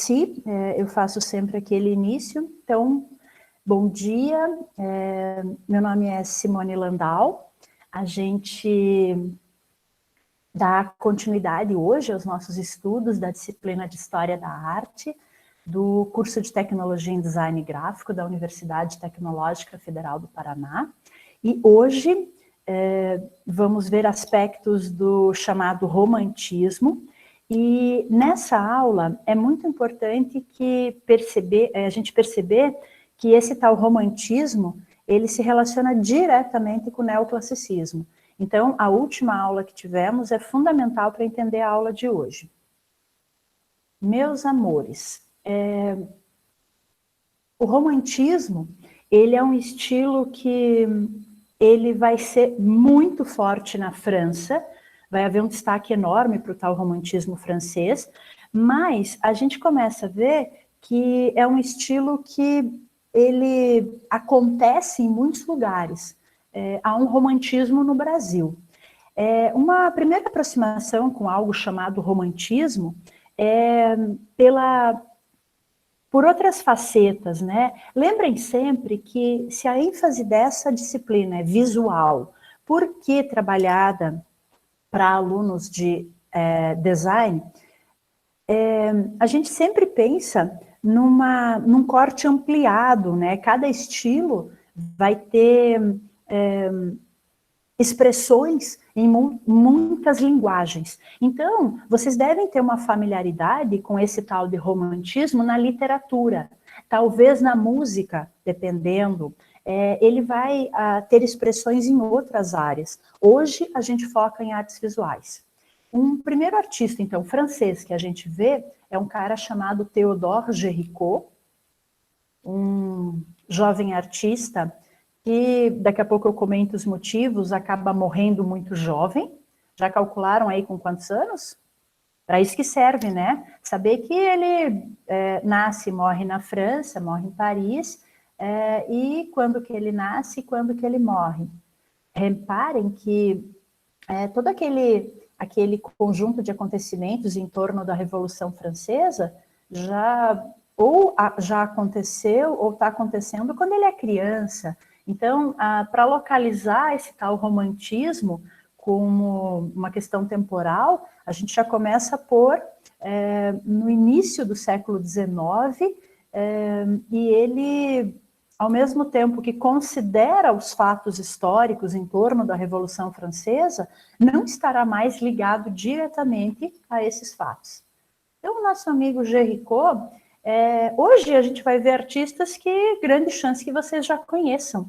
esqueci, eu faço sempre aquele início. Então, bom dia, meu nome é Simone Landau. A gente dá continuidade hoje aos nossos estudos da disciplina de História da Arte, do curso de Tecnologia em Design Gráfico da Universidade Tecnológica Federal do Paraná. E hoje vamos ver aspectos do chamado romantismo. E nessa aula é muito importante que a gente perceber que esse tal romantismo, ele se relaciona diretamente com o neoclassicismo. Então, a última aula que tivemos é fundamental para entender a aula de hoje. Meus amores, o romantismo, ele é um estilo que ele vai ser muito forte na França, vai haver um destaque enorme para o tal romantismo francês, mas a gente começa a ver que é um estilo que ele acontece em muitos lugares. Há um romantismo no Brasil. Uma primeira aproximação com algo chamado romantismo é por outras facetas, né? Lembrem sempre que se a ênfase dessa disciplina é visual, por que trabalhada para alunos de design, a gente sempre pensa num corte ampliado, né? Cada estilo vai ter expressões em muitas linguagens. Então, vocês devem ter uma familiaridade com esse tal de romantismo na literatura. Talvez na música, dependendo, ele vai ter expressões em outras áreas. Hoje, a gente foca em artes visuais. Um primeiro artista, então, francês, que a gente vê, é um cara chamado Théodore Géricault, um jovem artista que, daqui a pouco eu comento os motivos, acaba morrendo muito jovem. Já calcularam aí com quantos anos? Para isso que serve, né? Saber que ele nasce e morre na França, morre em Paris, e quando que ele nasce e quando que ele morre. Reparem que todo aquele conjunto de acontecimentos em torno da Revolução Francesa já aconteceu ou está acontecendo quando ele é criança. Então, para localizar esse tal romantismo como uma questão temporal, a gente já começa no início do século XIX, e ele, ao mesmo tempo que considera os fatos históricos em torno da Revolução Francesa, não estará mais ligado diretamente a esses fatos. Então, o nosso amigo Géricault, hoje a gente vai ver artistas que, grande chance que vocês já conheçam.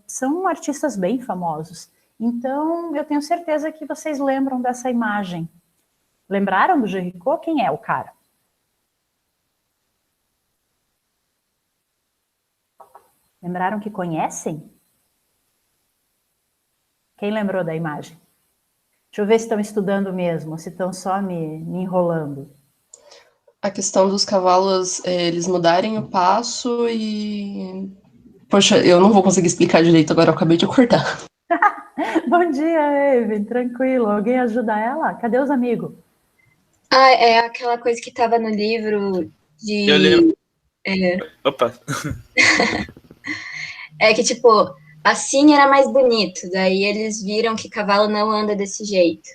São artistas bem famosos. Então, eu tenho certeza que vocês lembram dessa imagem. Lembraram do Géricault? Quem é o cara? Lembraram que conhecem? Quem lembrou da imagem? Deixa eu ver se estão estudando mesmo, se estão só me enrolando. A questão dos cavalos, eles mudarem o passo e... Poxa, eu não vou conseguir explicar direito agora, eu acabei de acordar. Bom dia, Evelyn, tranquilo. Alguém ajuda ela? Cadê os amigos? Ah, é aquela coisa que estava no livro de... Eu lembro. Opa. É que, tipo, assim era mais bonito. Daí eles viram que cavalo não anda desse jeito.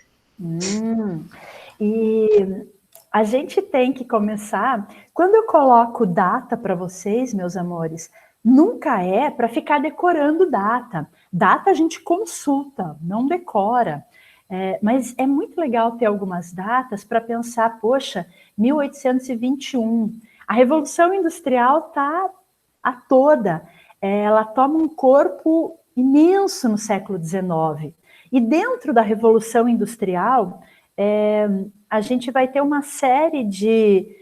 E a gente tem que começar... Quando eu coloco data para vocês, meus amores, nunca é para ficar decorando data. Data a gente consulta, não decora. Mas é muito legal ter algumas datas para pensar, poxa, 1821, a Revolução Industrial está a toda. Ela toma um corpo imenso no século XIX. E dentro da Revolução Industrial, a gente vai ter uma série de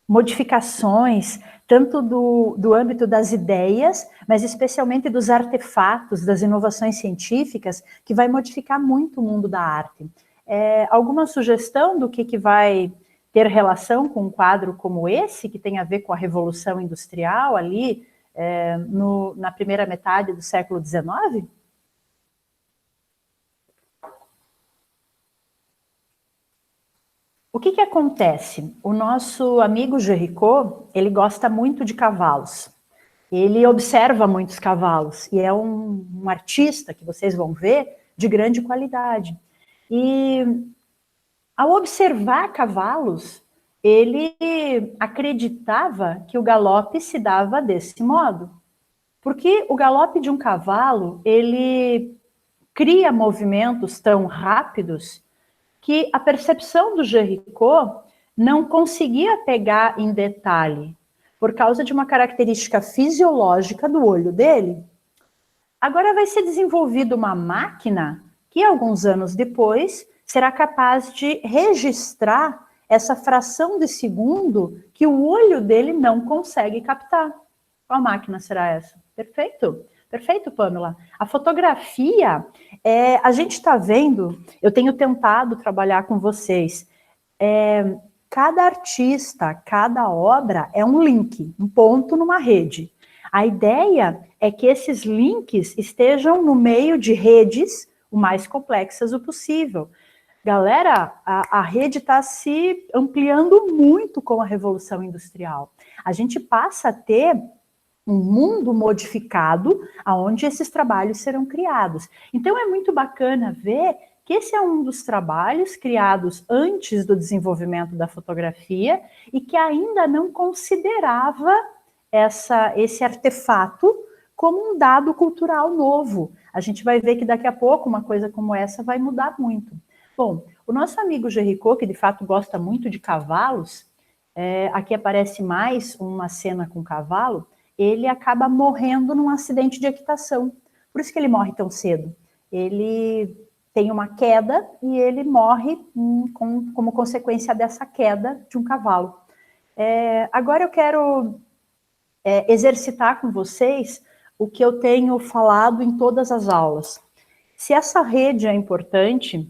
modificações, tanto do âmbito das ideias, mas especialmente dos artefatos, das inovações científicas, que vai modificar muito o mundo da arte. Alguma sugestão do que vai ter relação com um quadro como esse, que tem a ver com a Revolução Industrial ali, na primeira metade do século XIX? O que acontece? O nosso amigo Géricault, ele gosta muito de cavalos. Ele observa muitos cavalos e é um artista, que vocês vão ver, de grande qualidade. E ao observar cavalos, ele acreditava que o galope se dava desse modo. Porque o galope de um cavalo, ele cria movimentos tão rápidos que a percepção do Géricault não conseguia pegar em detalhe, por causa de uma característica fisiológica do olho dele. Agora vai ser desenvolvida uma máquina que, alguns anos depois, será capaz de registrar essa fração de segundo que o olho dele não consegue captar. Qual máquina será essa? Perfeito. Perfeito, Pamela. A fotografia, a gente está vendo, eu tenho tentado trabalhar com vocês, cada artista, cada obra é um link, um ponto numa rede. A ideia é que esses links estejam no meio de redes o mais complexas o possível. Galera, a rede está se ampliando muito com a Revolução Industrial. A gente passa a ter um mundo modificado onde esses trabalhos serão criados. Então é muito bacana ver que esse é um dos trabalhos criados antes do desenvolvimento da fotografia e que ainda não considerava esse artefato como um dado cultural novo. A gente vai ver que daqui a pouco uma coisa como essa vai mudar muito. Bom, o nosso amigo Géricault, que de fato gosta muito de cavalos, aqui aparece mais uma cena com cavalo, ele acaba morrendo num acidente de equitação. Por isso que ele morre tão cedo. Ele tem uma queda e ele morre como consequência dessa queda de um cavalo. Agora eu quero exercitar com vocês o que eu tenho falado em todas as aulas. Se essa rede é importante,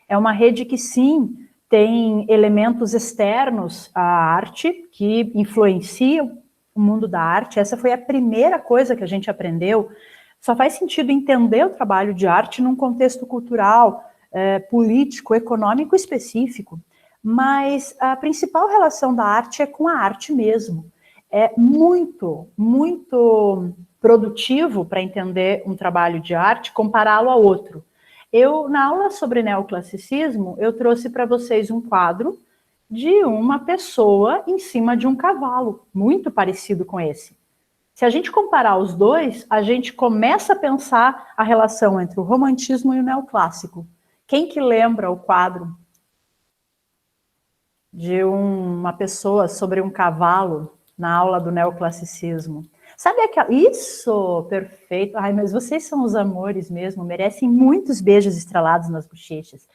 é uma rede que sim, tem elementos externos à arte que influenciam o mundo da arte. Essa foi a primeira coisa que a gente aprendeu. Só faz sentido entender o trabalho de arte num contexto cultural, político, econômico específico. Mas a principal relação da arte é com a arte mesmo. É muito, muito produtivo para entender um trabalho de arte, compará-lo a outro. Na aula sobre neoclassicismo, eu trouxe para vocês um quadro de uma pessoa em cima de um cavalo, muito parecido com esse. Se a gente comparar os dois, a gente começa a pensar a relação entre o romantismo e o neoclássico. Quem que lembra o quadro de uma pessoa sobre um cavalo na aula do neoclassicismo? Sabe aquela... Isso, perfeito. Ai, mas vocês são os amores mesmo, merecem muitos beijos estrelados nas bochechas.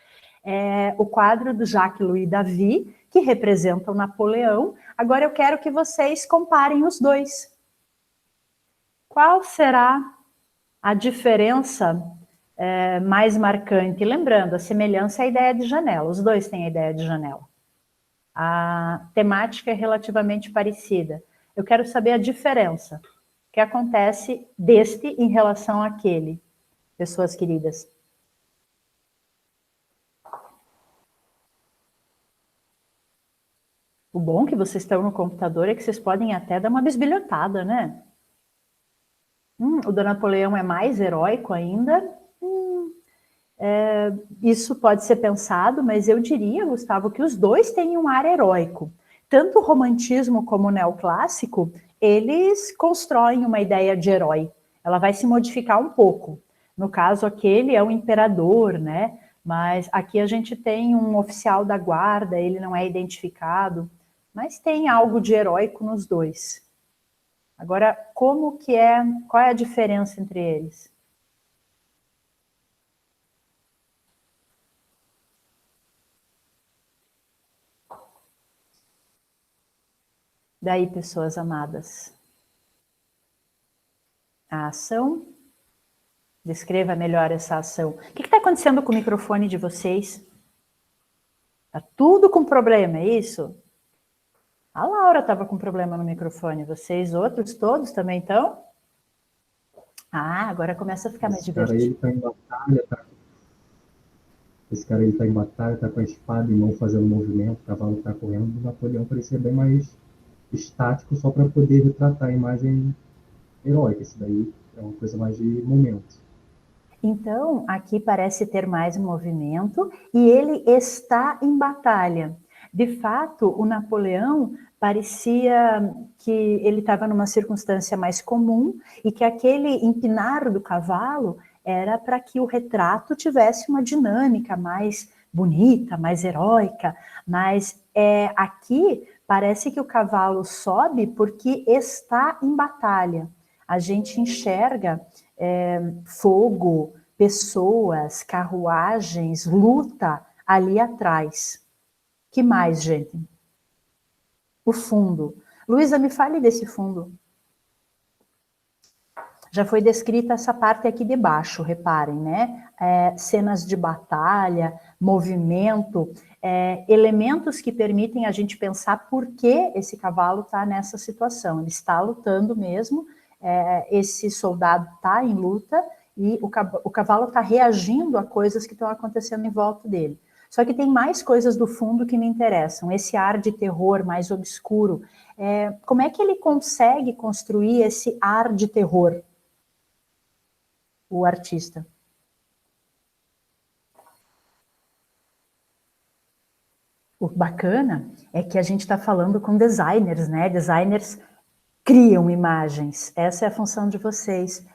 O quadro do Jacques-Louis David, que representa o Napoleão. Agora eu quero que vocês comparem os dois. Qual será a diferença mais marcante? Lembrando, a semelhança é a ideia de janela. Os dois têm a ideia de janela. A temática é relativamente parecida. Eu quero saber a diferença. O que acontece deste em relação àquele, pessoas queridas? O bom que vocês estão no computador é que vocês podem até dar uma bisbilhotada, né? O do Napoleão é mais heróico ainda? Isso pode ser pensado, mas eu diria, Gustavo, que os dois têm um ar heróico. Tanto o romantismo como o neoclássico, eles constroem uma ideia de herói. Ela vai se modificar um pouco. No caso, aquele é um imperador, né? Mas aqui a gente tem um oficial da guarda, ele não é identificado, mas tem algo de heróico nos dois. Agora, qual é a diferença entre eles? Daí, pessoas amadas. A ação. Descreva melhor essa ação. O que está acontecendo com o microfone de vocês? Está tudo com problema, é isso? A Laura estava com problema no microfone. Vocês outros todos também estão? Agora começa a ficar mais divertido. Ele está em batalha, tá? esse cara ele tá em batalha, tá com a espada e não fazendo movimento, o cavalo tá correndo, o Napoleão parecia bem mais estático só para poder retratar a imagem heróica. Isso daí é uma coisa mais de momento. Então, aqui parece ter mais movimento e ele está em batalha. De fato, o Napoleão parecia que ele estava numa circunstância mais comum e que aquele empinar do cavalo era para que o retrato tivesse uma dinâmica mais bonita, mais heróica, mas aqui parece que o cavalo sobe porque está em batalha. A gente enxerga fogo, pessoas, carruagens, luta ali atrás. Que mais, gente? O fundo. Luísa, me fale desse fundo. Já foi descrita essa parte aqui de baixo, reparem, né? Cenas de batalha, movimento, elementos que permitem a gente pensar por que esse cavalo está nessa situação. Ele está lutando mesmo, esse soldado está em luta e o cavalo está reagindo a coisas que estão acontecendo em volta dele. Só que tem mais coisas do fundo que me interessam. Esse ar de terror mais obscuro. Como é que ele consegue construir esse ar de terror? O artista. O bacana é que a gente está falando com designers, né? Designers criam imagens. Essa é a função de vocês.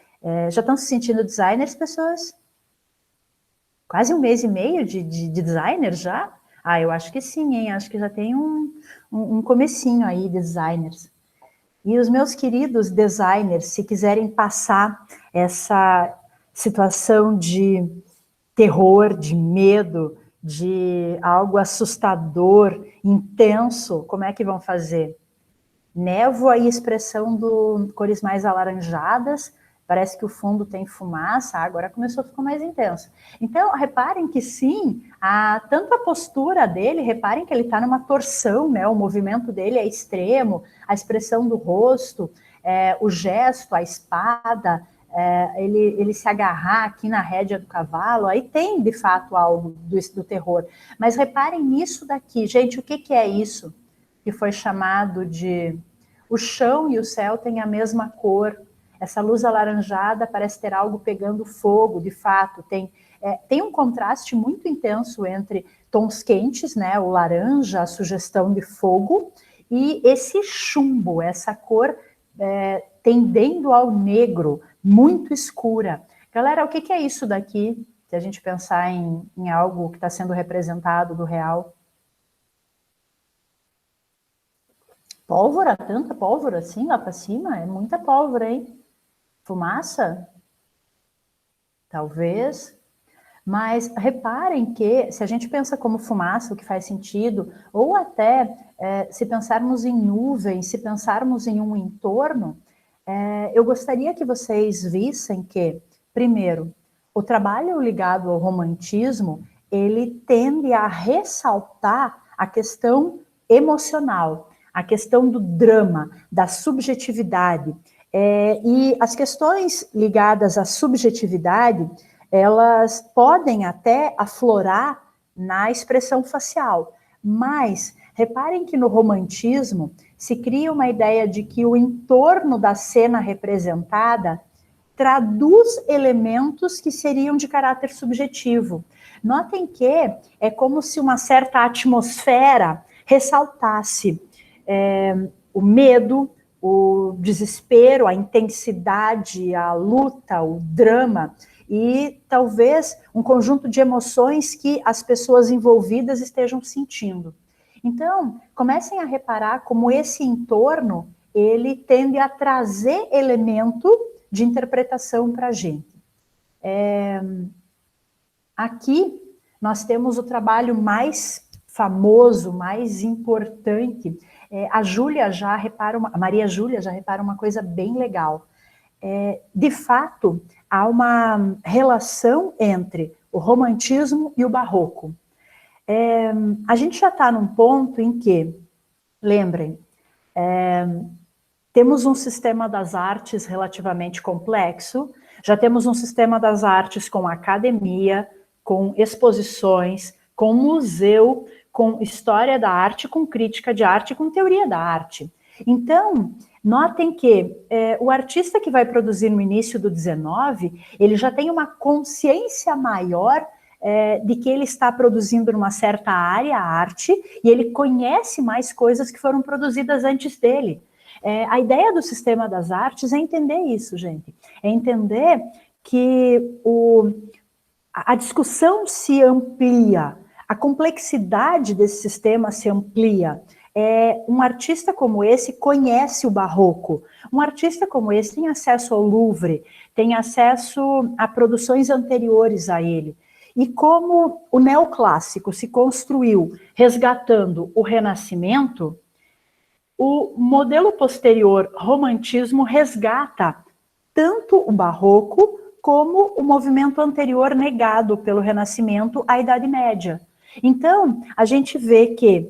Já estão se sentindo designers, pessoas? Quase um mês e meio de designers já? Ah, eu acho que sim, hein? Acho que já tem um comecinho aí de designers. E os meus queridos designers, se quiserem passar essa situação de terror, de medo, de algo assustador, intenso, como é que vão fazer? Névoa e expressão de cores mais alaranjadas, parece que o fundo tem fumaça, agora começou a ficar mais intenso. Então, reparem que sim, tanto a postura dele, reparem que ele está numa torção, né? O movimento dele é extremo, a expressão do rosto, o gesto, a espada, ele se agarrar aqui na rédea do cavalo, aí tem, de fato, algo do terror. Mas reparem nisso daqui. Gente, o que é isso? Que foi chamado de... O chão e o céu têm a mesma cor. Essa luz alaranjada parece ter algo pegando fogo, de fato. Tem um contraste muito intenso entre tons quentes, né, o laranja, a sugestão de fogo, e esse chumbo, essa cor tendendo ao negro, muito escura. Galera, o que é isso daqui? Se a gente pensar em algo que está sendo representado do real. Pólvora? Tanta pólvora assim lá para cima? É muita pólvora, hein? Fumaça? Talvez. Mas reparem que, se a gente pensa como fumaça, o que faz sentido, ou até se pensarmos em nuvens, se pensarmos em um entorno, eu gostaria que vocês vissem que, primeiro, o trabalho ligado ao romantismo, ele tende a ressaltar a questão emocional, a questão do drama, da subjetividade. E as questões ligadas à subjetividade, elas podem até aflorar na expressão facial, mas reparem que no romantismo se cria uma ideia de que o entorno da cena representada traduz elementos que seriam de caráter subjetivo. Notem que é como se uma certa atmosfera ressaltasse o medo, o desespero, a intensidade, a luta, o drama, e talvez um conjunto de emoções que as pessoas envolvidas estejam sentindo. Então, comecem a reparar como esse entorno, ele tende a trazer elemento de interpretação para a gente. Aqui, nós temos o trabalho mais famoso, mais importante. A Maria Júlia já repara uma coisa bem legal. De fato, há uma relação entre o romantismo e o barroco. A gente já está num ponto em que, lembrem, temos um sistema das artes relativamente complexo, já temos um sistema das artes com academia, com exposições, com museu, com história da arte, com crítica de arte, com teoria da arte. Então, notem que o artista que vai produzir no início do 19, ele já tem uma consciência maior de que ele está produzindo numa certa área, a arte, e ele conhece mais coisas que foram produzidas antes dele. A ideia do sistema das artes é entender isso, gente. É entender que a discussão se amplia, a complexidade desse sistema se amplia. Um artista como esse conhece o barroco. Um artista como esse tem acesso ao Louvre, tem acesso a produções anteriores a ele. E como o neoclássico se construiu resgatando o Renascimento, o modelo posterior romantismo resgata tanto o barroco como o movimento anterior negado pelo Renascimento à Idade Média. Então, a gente vê que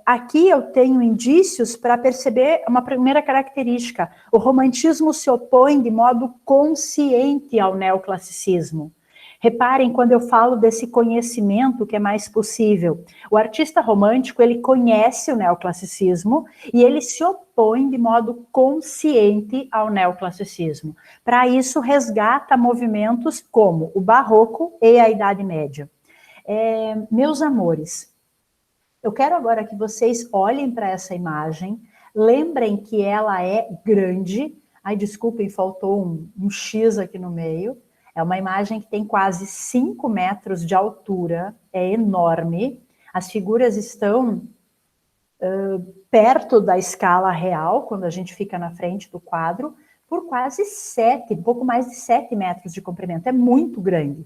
aqui eu tenho indícios para perceber uma primeira característica. O romantismo se opõe de modo consciente ao neoclassicismo. Reparem quando eu falo desse conhecimento que é mais possível. O artista romântico, ele conhece o neoclassicismo e ele se opõe de modo consciente ao neoclassicismo. Para isso, resgata movimentos como o barroco e a Idade Média. Meus amores, eu quero agora que vocês olhem para essa imagem, lembrem que ela é grande. Ai, desculpem, faltou um X aqui no meio. É uma imagem que tem quase 5 metros de altura, é enorme. As figuras estão perto da escala real, quando a gente fica na frente do quadro, por quase 7, um pouco mais de 7 metros de comprimento. É muito grande.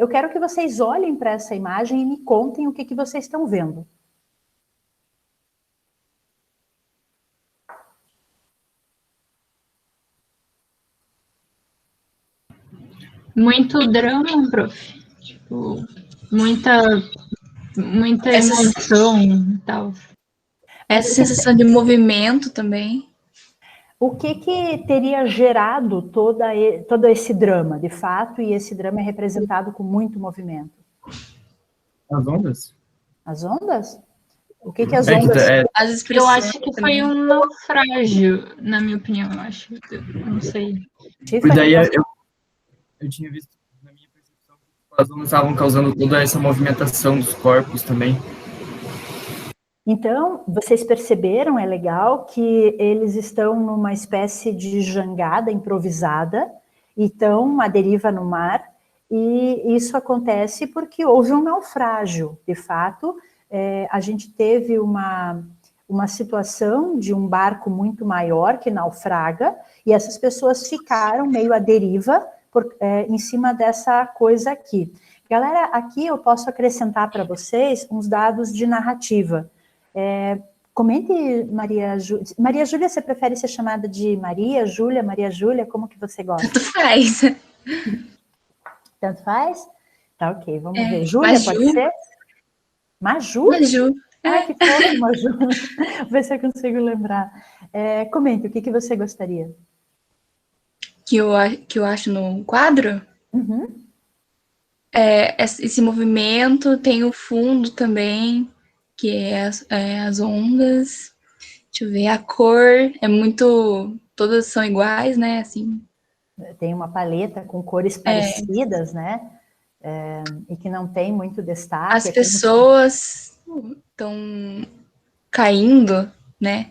Eu quero que vocês olhem para essa imagem e me contem o que vocês estão vendo. Muito drama, prof. Tipo, muita emoção e tal. Essa sensação de movimento também. O que teria gerado todo esse drama, de fato, e esse drama é representado com muito movimento? As ondas? As ondas? O que as ondas... As Eu expressões acho que também. foi um naufrágio, na minha opinião, eu acho. Eu não sei. E daí eu tinha visto, na minha percepção, que as ondas estavam causando toda essa movimentação dos corpos também. Então, vocês perceberam, é legal, que eles estão numa espécie de jangada improvisada, e estão à deriva no mar, e isso acontece porque houve um naufrágio. De fato, a gente teve uma situação de um barco muito maior que naufraga, e essas pessoas ficaram meio à deriva em cima dessa coisa aqui. Galera, aqui eu posso acrescentar para vocês uns dados de narrativa. Comente, Maria Júlia. Maria Júlia, você prefere ser chamada de Maria Júlia, Maria Júlia? Como que você gosta? Tanto faz. Tanto faz? Tá, ok, vamos ver. Júlia, Maju. pode ser? Maju? Maju. Ai, que fofo, Maju. Vou ver se eu consigo lembrar. Comente, o que você gostaria? Que eu acho no quadro? Uhum. Esse movimento, tem o fundo também, que é as ondas. Deixa eu ver, a cor é muito... Todas são iguais, né? Assim. Tem uma paleta com cores parecidas, né? E que não tem muito destaque. As pessoas estão caindo, né?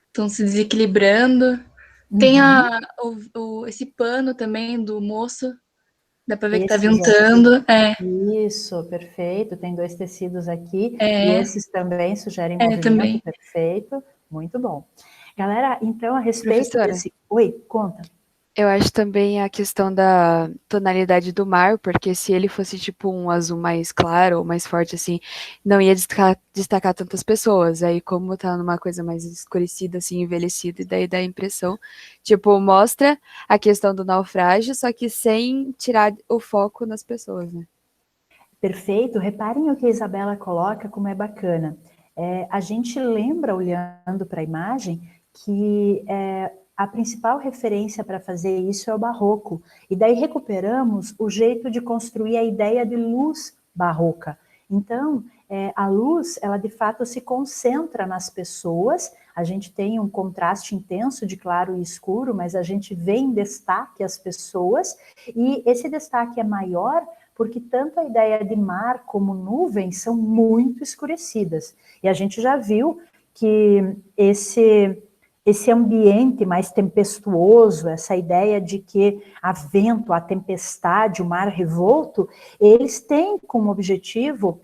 Estão se desequilibrando. Tem esse pano também do moço. Dá para ver que tá ventando. Isso, perfeito. Tem 2 tecidos aqui. E esses também sugerem movimento. Também. Perfeito. Muito bom. Galera, então, a respeito desse... Oi, conta. Eu acho também a questão da tonalidade do mar, porque se ele fosse tipo um azul mais claro ou mais forte assim, não ia destacar tantas pessoas. Aí como tá numa coisa mais escurecida, assim, envelhecida, e daí dá a impressão, tipo, mostra a questão do naufrágio, só que sem tirar o foco nas pessoas, né? Perfeito. Reparem o que a Isabela coloca, como é bacana. A gente lembra, olhando para a imagem, que a principal referência para fazer isso é o barroco. E daí recuperamos o jeito de construir a ideia de luz barroca. Então, a luz, ela de fato se concentra nas pessoas, a gente tem um contraste intenso de claro e escuro, mas a gente vê em destaque as pessoas, e esse destaque é maior porque tanto a ideia de mar como nuvem são muito escurecidas. E a gente já viu que esse ambiente mais tempestuoso, essa ideia de que há vento, há tempestade, o mar revolto, eles têm como objetivo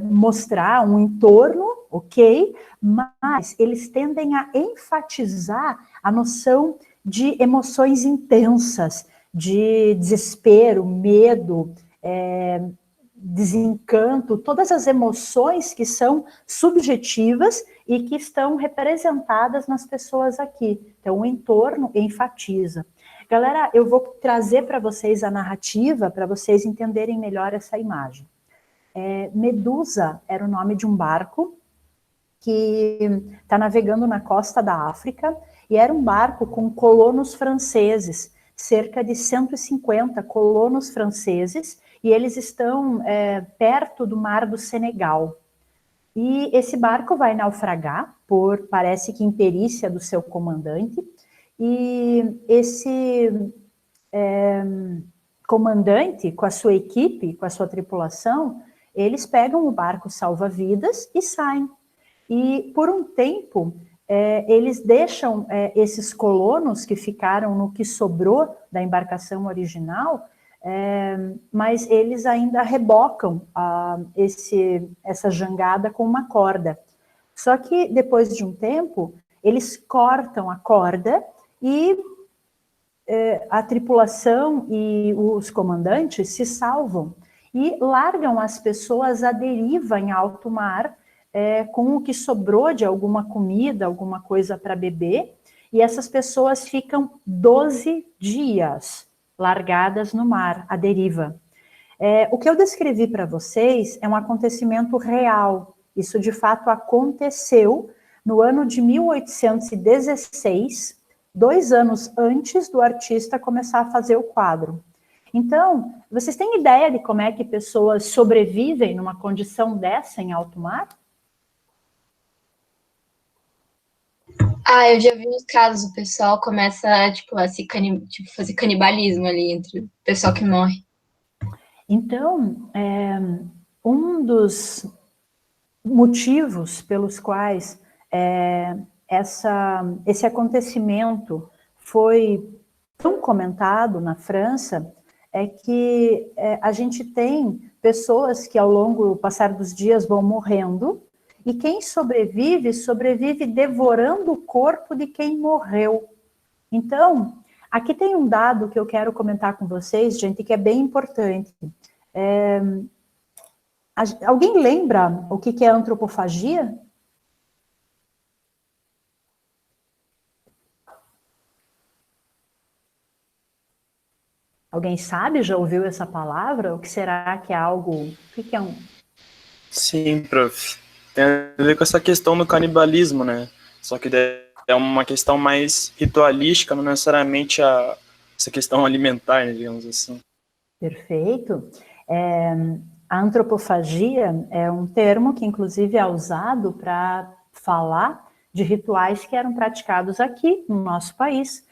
mostrar um entorno, ok, mas eles tendem a enfatizar a noção de emoções intensas, de desespero, medo, desencanto, todas as emoções que são subjetivas e que estão representadas nas pessoas aqui. Então, o entorno enfatiza. Galera, eu vou trazer para vocês a narrativa para vocês entenderem melhor essa imagem. Medusa era o nome de um barco que está navegando na costa da África, e era um barco com colonos franceses, cerca de 150 colonos franceses, e eles estão perto do mar do Senegal. E esse barco vai naufragar, parece que imperícia do seu comandante, e esse comandante, com a sua equipe, com a sua tripulação, eles pegam o barco salva-vidas e saem. E por um tempo, eles deixam esses colonos que ficaram no que sobrou da embarcação original, mas eles ainda rebocam essa jangada com uma corda. Só que depois de um tempo, eles cortam a corda e a tripulação e os comandantes se salvam e largam as pessoas à deriva em alto mar, com o que sobrou de alguma comida, alguma coisa para beber, e essas pessoas ficam 12 dias largadas no mar, à deriva. O que eu descrevi para vocês é um acontecimento real. Isso de fato aconteceu no ano de 1816, 2 anos antes do artista começar a fazer o quadro. Então, vocês têm ideia de como é que pessoas sobrevivem numa condição dessa em alto mar? Eu já vi uns casos, o pessoal começa a fazer canibalismo ali entre o pessoal que morre. Então, um dos motivos pelos quais esse acontecimento foi tão comentado na França é que a gente tem pessoas que ao longo do passar dos dias vão morrendo, e quem sobrevive, sobrevive devorando o corpo de quem morreu. Então, aqui tem um dado que eu quero comentar com vocês, gente, que é bem importante. Alguém lembra o que é antropofagia? Alguém sabe? Já ouviu essa palavra? O que será que é algo... O que é um... Sim, prof. Tem a ver com essa questão do canibalismo, né? Só que é uma questão mais ritualística, não necessariamente essa questão alimentar, né, digamos assim. Perfeito. A antropofagia é um termo que, inclusive, é usado para falar de rituais que eram praticados aqui no nosso país.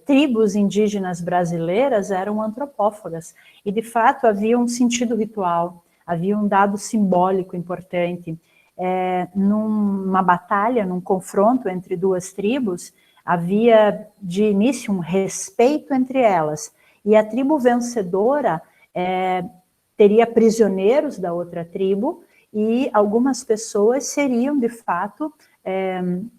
Tribos indígenas brasileiras eram antropófagas, e, de fato, havia um sentido ritual, havia um dado simbólico importante. Numa batalha, num confronto entre duas tribos, havia, de início, um respeito entre elas, e a tribo vencedora teria prisioneiros da outra tribo, e algumas pessoas seriam, de fato,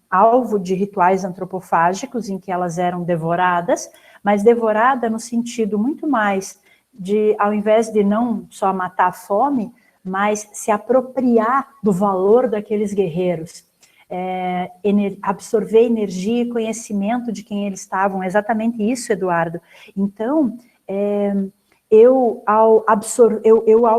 alvo de rituais antropofágicos em que elas eram devoradas, mas devorada no sentido muito mais de, ao invés de não só matar a fome, mas se apropriar do valor daqueles guerreiros, absorver energia e conhecimento de quem eles estavam, exatamente isso, Eduardo. Então, ao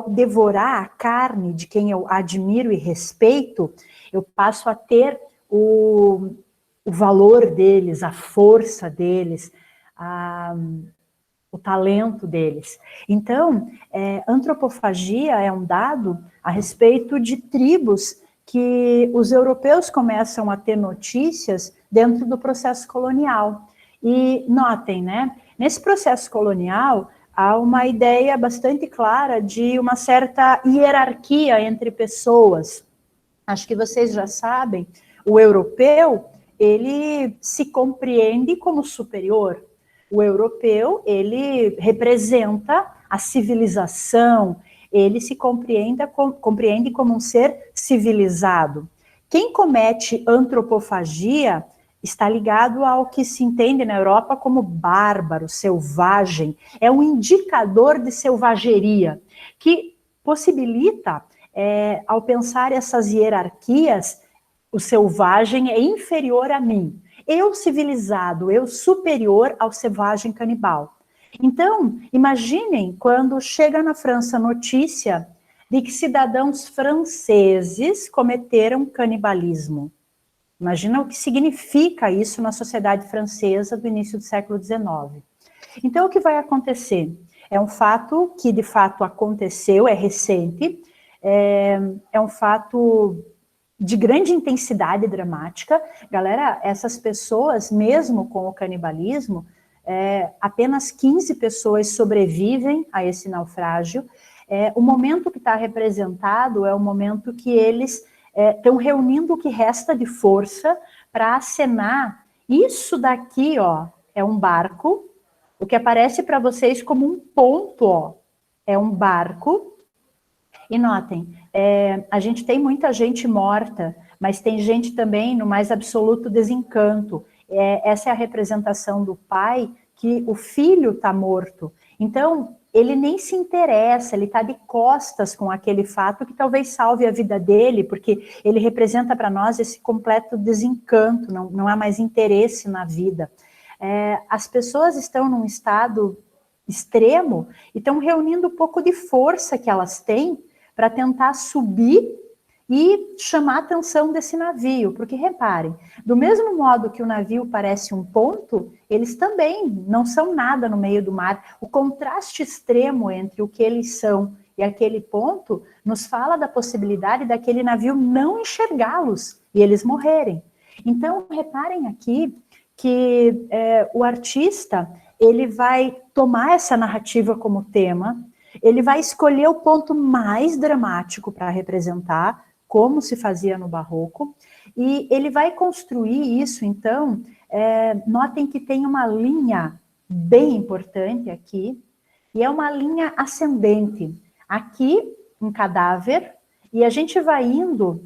devorar a carne de quem eu admiro e respeito, eu passo a ter o o valor deles, a força deles, o talento deles. Então, antropofagia é um dado a respeito de tribos que os europeus começam a ter notícias dentro do processo colonial. E notem, né, nesse processo colonial, há uma ideia bastante clara de uma certa hierarquia entre pessoas. Acho que vocês já sabem, o europeu, ele se compreende como superior. O europeu, ele representa a civilização, ele se compreende como um ser civilizado. Quem comete antropofagia está ligado ao que se entende na Europa como bárbaro, selvagem. É um indicador de selvageria, que possibilita, ao pensar essas hierarquias, o selvagem é inferior a mim. Eu civilizado, eu superior ao selvagem canibal. Então, imaginem quando chega na França a notícia de que cidadãos franceses cometeram canibalismo. Imagina o que significa isso na sociedade francesa do início do século XIX. Então, o que vai acontecer? É um fato que, de fato, aconteceu, é recente, é um fato de grande intensidade dramática. Galera, essas pessoas, mesmo com o canibalismo, apenas 15 pessoas sobrevivem a esse naufrágio. O momento que está representado é o momento que eles estão reunindo o que resta de força para acenar. Isso daqui, ó, é um barco. O que aparece para vocês como um ponto, ó, é um barco. E notem, a gente tem muita gente morta, mas tem gente também no mais absoluto desencanto. Essa é a representação do pai, que o filho está morto. Então, ele nem se interessa, ele está de costas com aquele fato que talvez salve a vida dele, porque ele representa para nós esse completo desencanto, não há mais interesse na vida. As pessoas estão num estado extremo e estão reunindo um pouco de força que elas têm para tentar subir e chamar a atenção desse navio, porque reparem, do mesmo modo que o navio parece um ponto, eles também não são nada no meio do mar. O contraste extremo entre o que eles são e aquele ponto nos fala da possibilidade daquele navio não enxergá-los e eles morrerem. Então, reparem aqui que o artista, ele vai tomar essa narrativa como tema, ele vai escolher o ponto mais dramático para representar, como se fazia no Barroco, e ele vai construir isso, então, notem que tem uma linha bem importante aqui, e é uma linha ascendente. Aqui, um cadáver, e a gente vai indo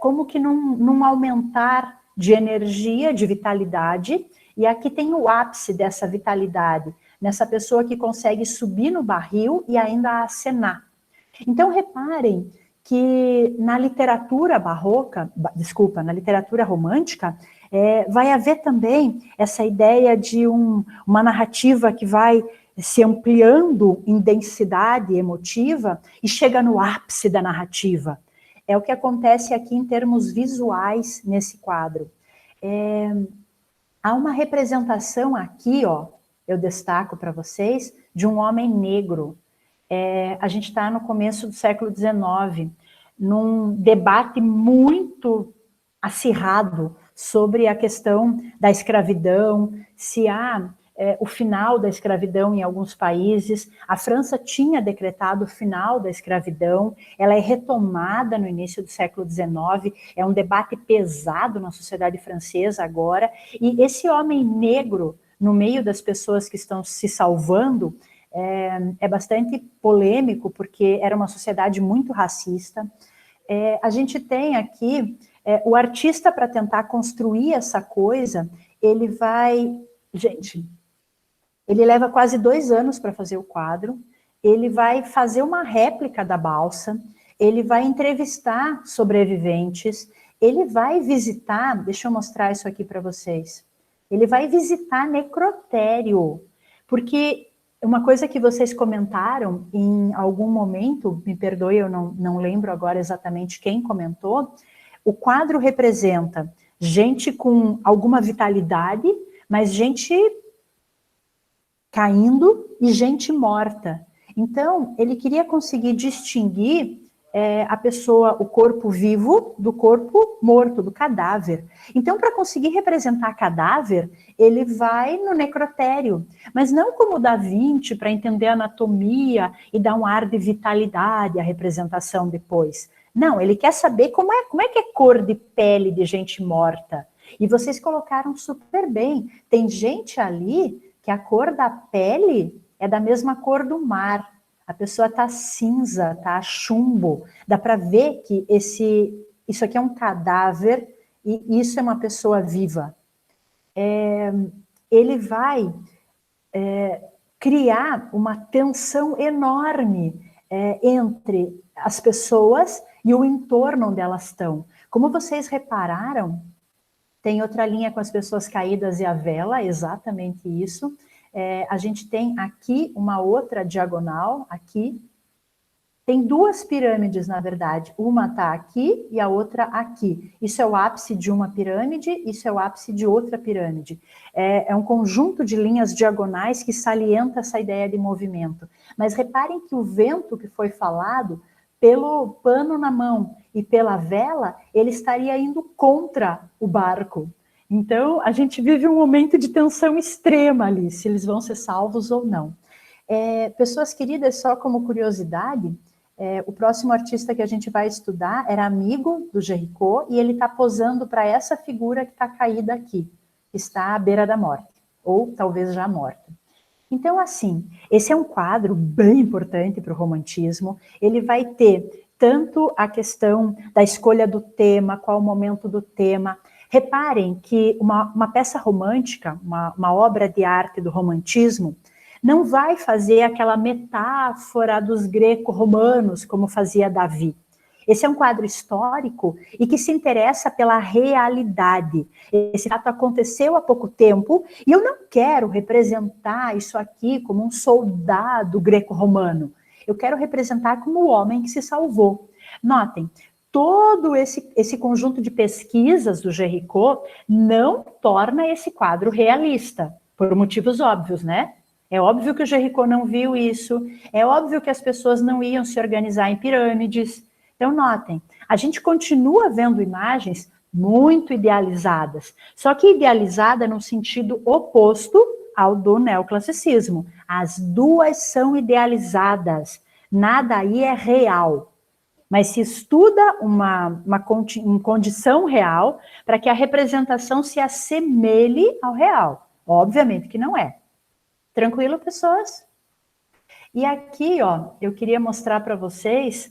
como que num aumentar de energia, de vitalidade, e aqui tem o ápice dessa vitalidade, nessa pessoa que consegue subir no barril e ainda acenar. Então, reparem que na literatura barroca, na literatura romântica, vai haver também essa ideia de uma narrativa que vai se ampliando em densidade emotiva e chega no ápice da narrativa. É o que acontece aqui em termos visuais nesse quadro. Há uma representação aqui, ó, eu destaco para vocês, de um homem negro. A gente está no começo do século XIX, num debate muito acirrado sobre a questão da escravidão, se há o final da escravidão em alguns países. A França tinha decretado o final da escravidão, ela é retomada no início do século XIX, é um debate pesado na sociedade francesa agora, e esse homem negro, no meio das pessoas que estão se salvando, é bastante polêmico, porque era uma sociedade muito racista. A gente tem aqui o artista, para tentar construir essa coisa, ele vai... Gente, ele leva quase 2 anos para fazer o quadro, ele vai fazer uma réplica da balsa, ele vai entrevistar sobreviventes, ele vai visitar... Deixa eu mostrar isso aqui para vocês. Ele vai visitar necrotério, porque uma coisa que vocês comentaram em algum momento, me perdoe, eu não lembro agora exatamente quem comentou, o quadro representa gente com alguma vitalidade, mas gente caindo e gente morta. Então, ele queria conseguir distinguir a pessoa, o corpo vivo, do corpo morto, do cadáver. Então, para conseguir representar cadáver, ele vai no necrotério, mas não como o Da Vinci, para entender a anatomia e dar um ar de vitalidade à representação depois. Não, ele quer saber como é que é cor de pele de gente morta. E vocês colocaram super bem. Tem gente ali que a cor da pele é da mesma cor do mar. A pessoa está cinza, está chumbo. Dá para ver que isso aqui é um cadáver e isso é uma pessoa viva. Ele vai criar uma tensão enorme entre as pessoas e o entorno onde elas estão. Como vocês repararam, tem outra linha com as pessoas caídas e a vela, exatamente isso. A gente tem aqui uma outra diagonal, aqui. Tem duas pirâmides, na verdade. Uma está aqui e a outra aqui. Isso é o ápice de uma pirâmide, isso é o ápice de outra pirâmide. É um conjunto de linhas diagonais que salienta essa ideia de movimento. Mas reparem que o vento que foi falado, pelo pano na mão e pela vela, ele estaria indo contra o barco. Então, a gente vive um momento de tensão extrema ali, se eles vão ser salvos ou não. Pessoas queridas, só como curiosidade, o próximo artista que a gente vai estudar era amigo do Géricault e ele está posando para essa figura que está caída aqui, que está à beira da morte, ou talvez já morta. Então, assim, esse é um quadro bem importante para o romantismo. Ele vai ter tanto a questão da escolha do tema, qual o momento do tema. Reparem que uma peça romântica, uma obra de arte do romantismo, não vai fazer aquela metáfora dos greco-romanos, como fazia Davi. Esse é um quadro histórico e que se interessa pela realidade. Esse fato aconteceu há pouco tempo e eu não quero representar isso aqui como um soldado greco-romano. Eu quero representar como o homem que se salvou. Notem, todo esse conjunto de pesquisas do Géricault não torna esse quadro realista, por motivos óbvios, né? É óbvio que o Géricault não viu isso, é óbvio que as pessoas não iam se organizar em pirâmides. Então, notem, a gente continua vendo imagens muito idealizadas, só que idealizada no sentido oposto ao do neoclassicismo. As duas são idealizadas, nada aí é real. Mas se estuda uma condição real para que a representação se assemelhe ao real. Obviamente que não é. Tranquilo, pessoas? E aqui, ó, eu queria mostrar para vocês,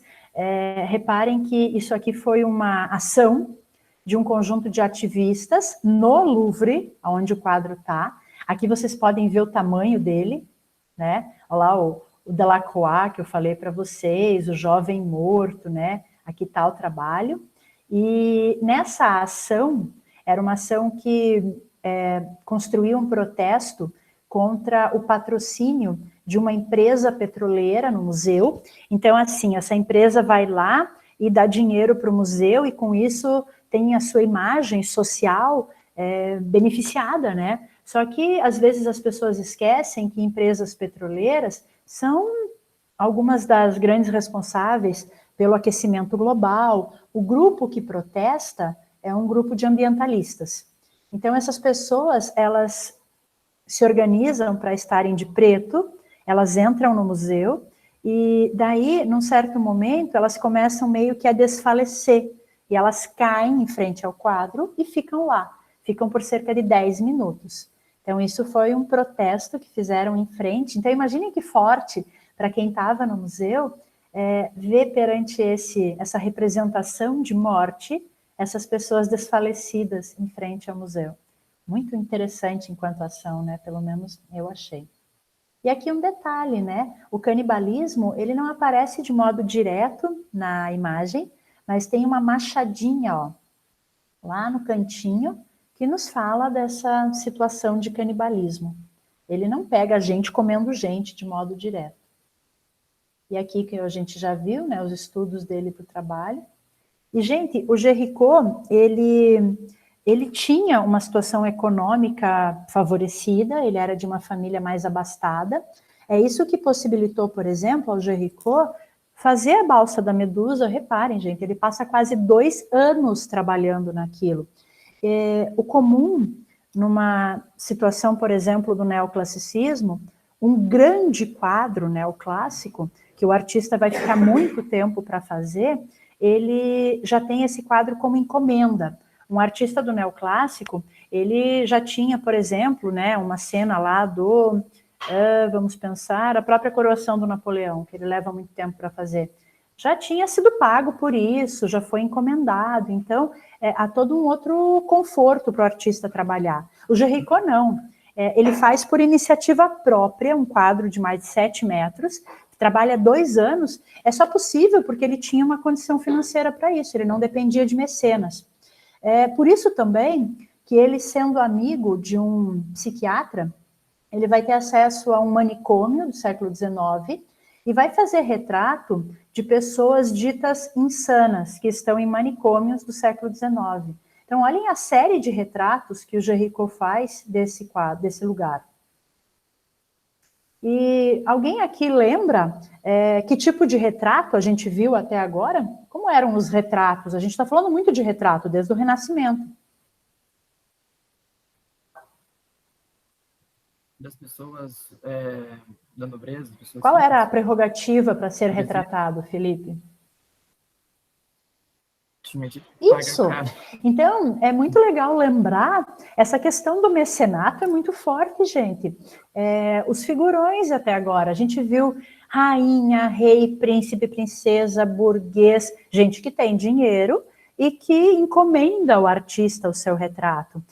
reparem que isso aqui foi uma ação de um conjunto de ativistas no Louvre, onde o quadro está. Aqui vocês podem ver o tamanho dele, né? Olha lá o Delacroix, que eu falei para vocês, o jovem morto, né? Aqui está o trabalho. E nessa ação, era uma ação que construía um protesto contra o patrocínio de uma empresa petroleira no museu. Então, assim, essa empresa vai lá e dá dinheiro para o museu e, com isso, tem a sua imagem social beneficiada, né? Só que, às vezes, as pessoas esquecem que empresas petroleiras são algumas das grandes responsáveis pelo aquecimento global. O grupo que protesta é um grupo de ambientalistas. Então, essas pessoas, elas se organizam para estarem de preto, elas entram no museu, e daí, num certo momento, elas começam meio que a desfalecer, e elas caem em frente ao quadro e ficam lá, ficam por cerca de 10 minutos. Então, isso foi um protesto que fizeram em frente. Então, imaginem que forte, para quem estava no museu, ver perante essa representação de morte, essas pessoas desfalecidas em frente ao museu. Muito interessante enquanto ação, né? Pelo menos eu achei. E aqui um detalhe, né? O canibalismo, ele não aparece de modo direto na imagem, mas tem uma machadinha, ó, lá no cantinho, que nos fala dessa situação de canibalismo. Ele não pega a gente comendo gente de modo direto. E aqui que a gente já viu, né? Os estudos dele para o trabalho. E, gente, o Géricault, ele ele tinha uma situação econômica favorecida, ele era de uma família mais abastada. É isso que possibilitou, por exemplo, ao Géricault fazer a balsa da Medusa. Reparem, gente, ele passa quase 2 anos trabalhando naquilo. O comum, numa situação, por exemplo, do neoclassicismo, um grande quadro neoclássico, que o artista vai ficar muito tempo para fazer, ele já tem esse quadro como encomenda. Um artista do neoclássico, ele já tinha, por exemplo, né, uma cena lá do, vamos pensar, a própria coroação do Napoleão, que ele leva muito tempo para fazer. Já tinha sido pago por isso, já foi encomendado, então há todo um outro conforto para o artista trabalhar. O Géricault não, ele faz por iniciativa própria um quadro de mais de 7 metros, trabalha 2 anos, é só possível porque ele tinha uma condição financeira para isso, ele não dependia de mecenas. Por isso também que ele, sendo amigo de um psiquiatra, ele vai ter acesso a um manicômio do século XIX e vai fazer retrato de pessoas ditas insanas, que estão em manicômios do século XIX. Então, olhem a série de retratos que o Géricault faz desse quadro, desse lugar. E alguém aqui lembra que tipo de retrato a gente viu até agora? Como eram os retratos? A gente está falando muito de retrato desde o Renascimento. Das pessoas da nobreza. Pessoas Qual era a prerrogativa para ser retratado, Felipe? Isso. Então, é muito legal lembrar, essa questão do mecenato é muito forte, gente. Os figurões até agora, a gente viu rainha, rei, príncipe, princesa, burguês, gente que tem dinheiro e que encomenda ao artista o seu retrato.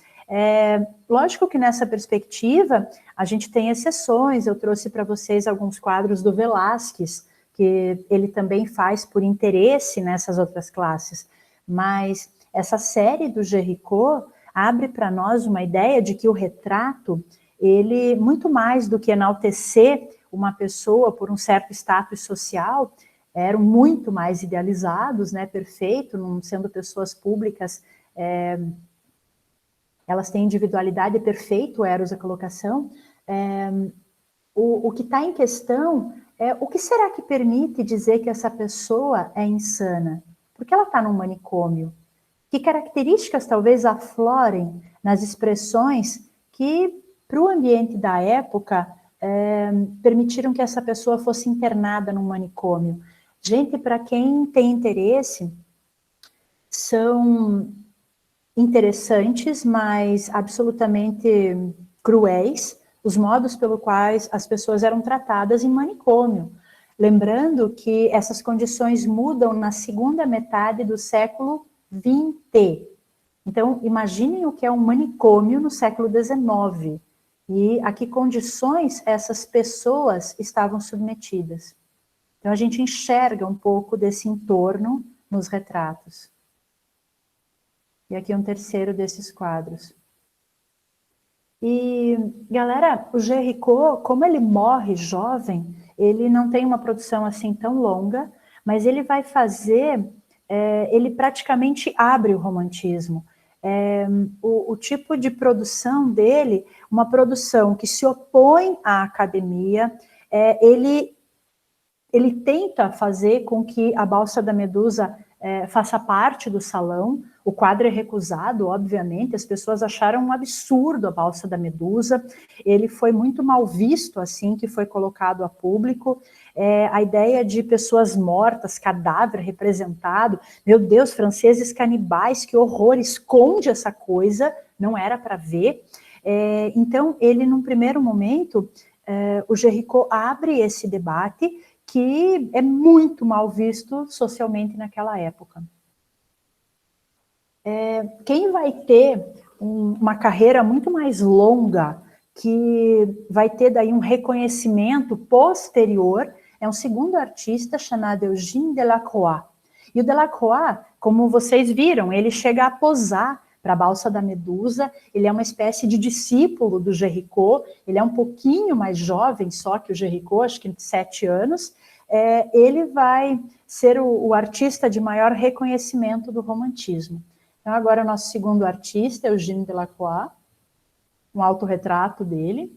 Lógico que nessa perspectiva, a gente tem exceções. Eu trouxe para vocês alguns quadros do Velázquez, que ele também faz por interesse nessas outras classes. Mas essa série do Géricault abre para nós uma ideia de que o retrato, ele, muito mais do que enaltecer uma pessoa por um certo status social, eram muito mais idealizados, né, perfeito, não sendo pessoas públicas, elas têm individualidade, é perfeito, Eros, a colocação. O que está em questão é o que será que permite dizer que essa pessoa é insana? Porque ela está num manicômio. Que características talvez aflorem nas expressões que, para o ambiente da época, permitiram que essa pessoa fosse internada num manicômio? Gente, para quem tem interesse, são interessantes, mas absolutamente cruéis, os modos pelos quais as pessoas eram tratadas em manicômio. Lembrando que essas condições mudam na segunda metade do século XX. Então, imaginem o que é um manicômio no século XIX e a que condições essas pessoas estavam submetidas. Então, a gente enxerga um pouco desse entorno nos retratos. E aqui um terceiro desses quadros. E, galera, o Géricault, como ele morre jovem, ele não tem uma produção assim tão longa, mas ele vai fazer, ele praticamente abre o romantismo. O tipo de produção dele, uma produção que se opõe à academia, ele tenta fazer com que a Balsa da Medusa faça parte do salão. O quadro é recusado, obviamente, as pessoas acharam um absurdo a Balsa da Medusa, ele foi muito mal visto assim que foi colocado a público. A ideia de pessoas mortas, cadáver representado, meu Deus, franceses canibais, que horror, esconde essa coisa, não era para ver. Então, ele, num primeiro momento, o Géricault abre esse debate, que é muito mal visto socialmente naquela época. Quem vai ter uma carreira muito mais longa, que vai ter daí um reconhecimento posterior, é um segundo artista chamado Eugène Delacroix. E o Delacroix, como vocês viram, ele chega a posar para a Balsa da Medusa, ele é uma espécie de discípulo do Géricault, ele é um pouquinho mais jovem só que o Géricault, acho que 7 anos, ele vai ser o artista de maior reconhecimento do romantismo. Então, agora o nosso segundo artista, Eugène Delacroix, um autorretrato dele.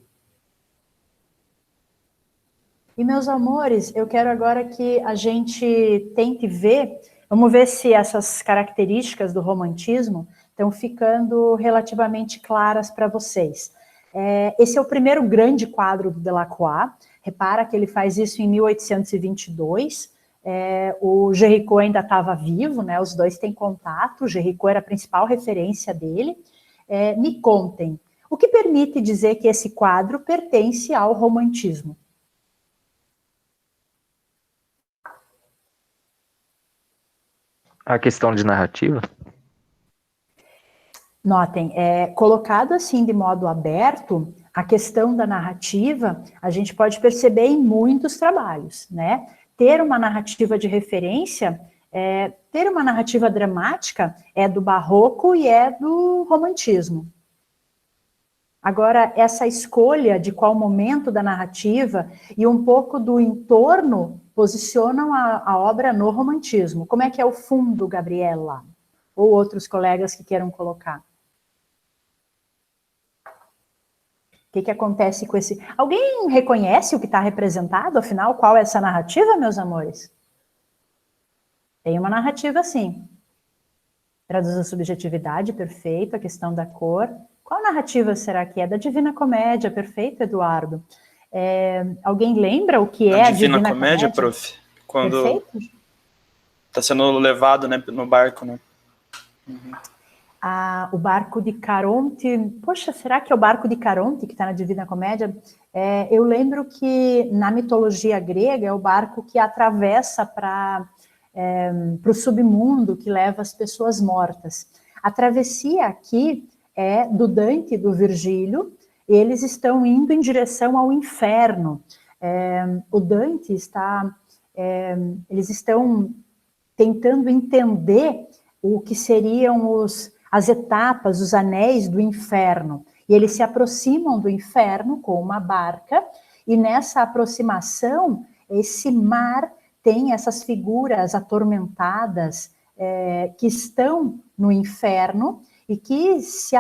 E, meus amores, eu quero agora que a gente tente ver, vamos ver se essas características do romantismo estão ficando relativamente claras para vocês. Esse é o primeiro grande quadro do Delacroix. Repara que ele faz isso em 1822. O Géricault ainda estava vivo, né? Os dois têm contato. O Géricault era a principal referência dele. Me contem, o que permite dizer que esse quadro pertence ao romantismo? A questão de narrativa? Notem, colocado assim de modo aberto, a questão da narrativa, a gente pode perceber em muitos trabalhos, né? Ter uma narrativa de referência, ter uma narrativa dramática é do barroco e é do romantismo. Agora, essa escolha de qual momento da narrativa e um pouco do entorno posicionam a obra no romantismo. Como é que é o fundo, Gabriela? Ou outros colegas que queiram colocar? O que acontece com esse... Alguém reconhece o que está representado, afinal? Qual é essa narrativa, meus amores? Tem uma narrativa, sim. Traduz a subjetividade, perfeito, a questão da cor. Qual narrativa será que é? Da Divina Comédia, perfeito, Eduardo. Alguém lembra o que é a Divina Comédia, prof? Quando perfeito? Está sendo levado, né, no barco, né? Uhum. O barco de Caronte, poxa, será que é o barco de Caronte que está na Divina Comédia? Eu lembro que na mitologia grega é o barco que atravessa para o submundo, que leva as pessoas mortas. A travessia aqui é do Dante e do Virgílio, eles estão indo em direção ao inferno. O Dante está... eles estão tentando entender o que seriam as etapas, os anéis do inferno. E eles se aproximam do inferno com uma barca, e nessa aproximação, esse mar tem essas figuras atormentadas que estão no inferno e que se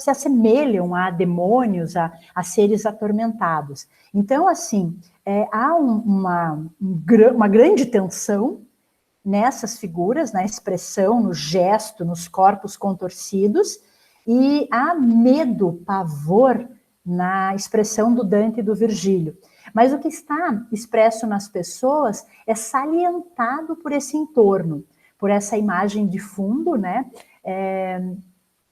assemelham a demônios, a seres atormentados. Então, assim, há uma grande tensão nessas figuras, na expressão, no gesto, nos corpos contorcidos, e há medo, pavor na expressão do Dante e do Virgílio. Mas o que está expresso nas pessoas é salientado por esse entorno, por essa imagem de fundo, né,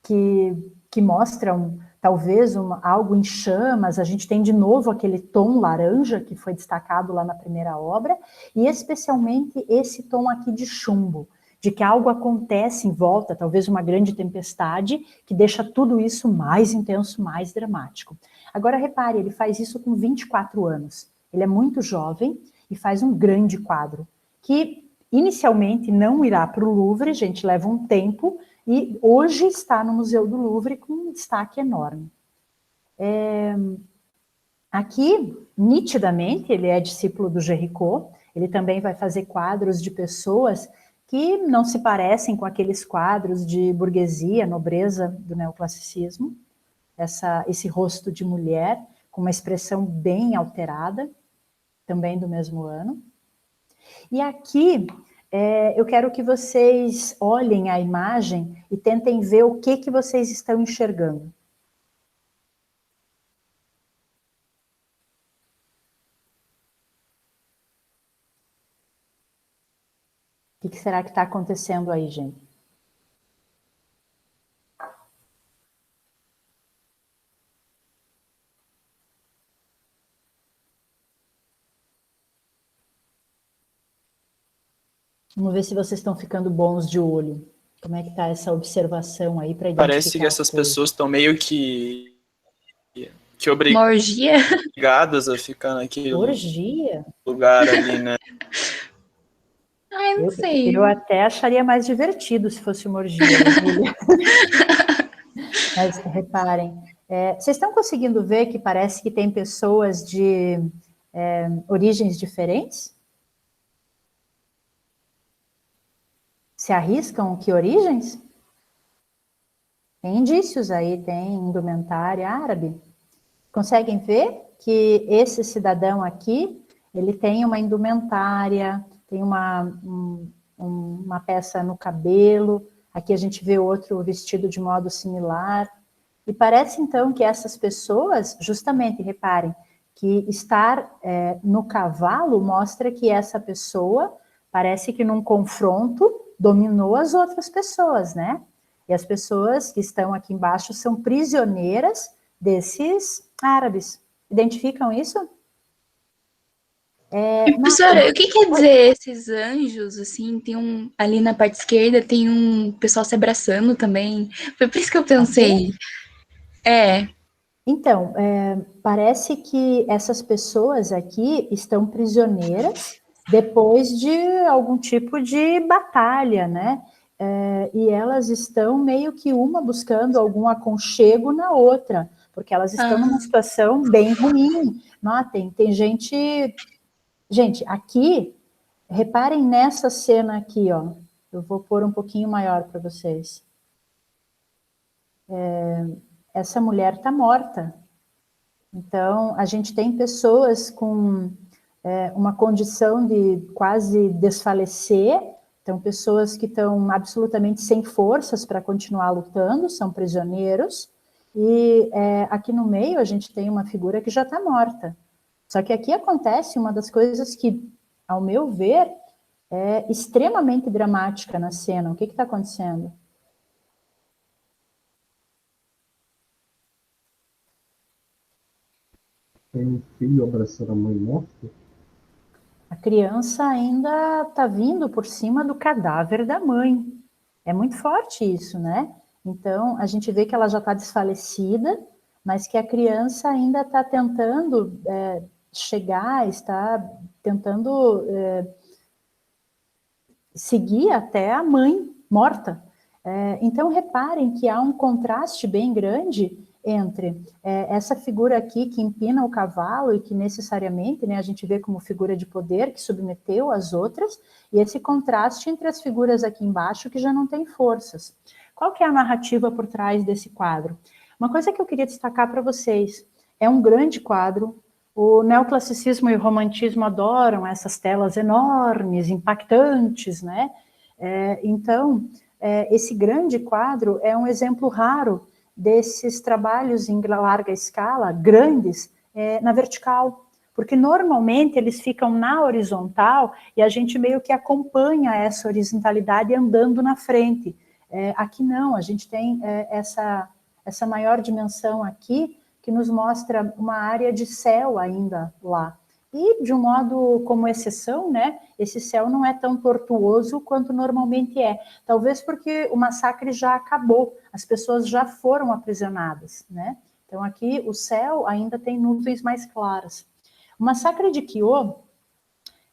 que mostra talvez algo em chamas. A gente tem de novo aquele tom laranja que foi destacado lá na primeira obra, e especialmente esse tom aqui de chumbo, de que algo acontece em volta, talvez uma grande tempestade, que deixa tudo isso mais intenso, mais dramático. Agora repare, ele faz isso com 24 anos. Ele é muito jovem e faz um grande quadro, que inicialmente não irá para o Louvre, gente, leva um tempo, e hoje está no Museu do Louvre com um destaque enorme. Aqui, nitidamente, ele é discípulo do Géricault, ele também vai fazer quadros de pessoas que não se parecem com aqueles quadros de burguesia, nobreza do neoclassicismo, esse rosto de mulher, com uma expressão bem alterada, também do mesmo ano. E aqui, eu quero que vocês olhem a imagem e tentem ver o que vocês estão enxergando. O que será que está acontecendo aí, gente? Vamos ver se vocês estão ficando bons de olho. Como é que está essa observação aí para identificar? Parece que essas pessoas estão meio que Uma orgia? obrigadas a ficar naquele Orgia? lugar ali, né? Ai, não sei. Eu até acharia mais divertido se fosse uma orgia. Mas reparem, vocês estão conseguindo ver que parece que tem pessoas de origens diferentes? Se arriscam que origens? Tem indícios aí, tem indumentária árabe. Conseguem ver que esse cidadão aqui, ele tem uma indumentária, tem uma peça no cabelo, aqui a gente vê outro vestido de modo similar, e parece então que essas pessoas, justamente, reparem, que estar no cavalo mostra que essa pessoa, parece que num confronto, dominou as outras pessoas, né? E as pessoas que estão aqui embaixo são prisioneiras desses árabes. Identificam isso? E, professora, o que quer dizer esses anjos, assim, tem ali na parte esquerda tem um pessoal se abraçando também. Foi por isso que eu pensei. Então, parece que essas pessoas aqui estão prisioneiras depois de algum tipo de batalha, né? E elas estão meio que uma buscando algum aconchego na outra, porque elas estão numa situação bem ruim. Notem, tem gente... Gente, aqui, reparem nessa cena aqui, ó. Eu vou pôr um pouquinho maior para vocês. Essa mulher está morta. Então, a gente tem pessoas com uma condição de quase desfalecer, então pessoas que estão absolutamente sem forças para continuar lutando, são prisioneiros, e aqui no meio a gente tem uma figura que já está morta. Só que aqui acontece uma das coisas que, ao meu ver, é extremamente dramática na cena. O que está acontecendo? Tem um filho abraçando a mãe morta? A criança ainda está vindo por cima do cadáver da mãe. É muito forte isso, né? Então, a gente vê que ela já está desfalecida, mas que a criança ainda está tentando chegar, está tentando seguir até a mãe morta. Então, reparem que há um contraste bem grande entre essa figura aqui que empina o cavalo e que necessariamente, né, a gente vê como figura de poder que submeteu as outras, e esse contraste entre as figuras aqui embaixo que já não têm forças. Qual que é a narrativa por trás desse quadro? Uma coisa que eu queria destacar para vocês, é um grande quadro. O neoclassicismo e o romantismo adoram essas telas enormes, impactantes, né? Então, esse grande quadro é um exemplo raro desses trabalhos em larga escala, grandes, na vertical, porque normalmente eles ficam na horizontal e a gente meio que acompanha essa horizontalidade andando na frente. Aqui não, a gente tem essa maior dimensão aqui, que nos mostra uma área de céu ainda lá. E, de um modo como exceção, né, esse céu não é tão tortuoso quanto normalmente é. Talvez porque o massacre já acabou, as pessoas já foram aprisionadas, né? Então, aqui o céu ainda tem nuvens mais claras. O massacre de Quio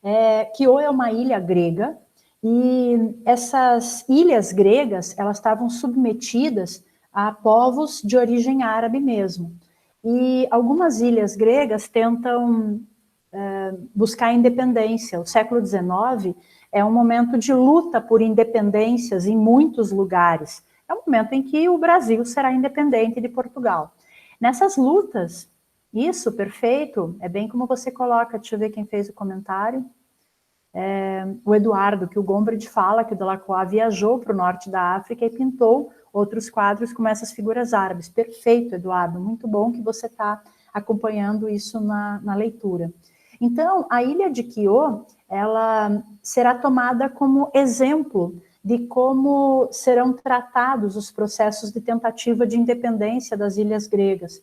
é uma ilha grega, e essas ilhas gregas, elas estavam submetidas a povos de origem árabe mesmo. E algumas ilhas gregas tentam buscar a independência. O século XIX é um momento de luta por independências em muitos lugares. É um momento em que o Brasil será independente de Portugal. Nessas lutas, isso, perfeito, é bem como você coloca, deixa eu ver quem fez o comentário. O Eduardo, que o Gombrich fala que o Delacroix viajou para o norte da África e pintou outros quadros com essas figuras árabes. Perfeito, Eduardo, muito bom que você está acompanhando isso na leitura. Então, a ilha de Quio, ela será tomada como exemplo de como serão tratados os processos de tentativa de independência das ilhas gregas.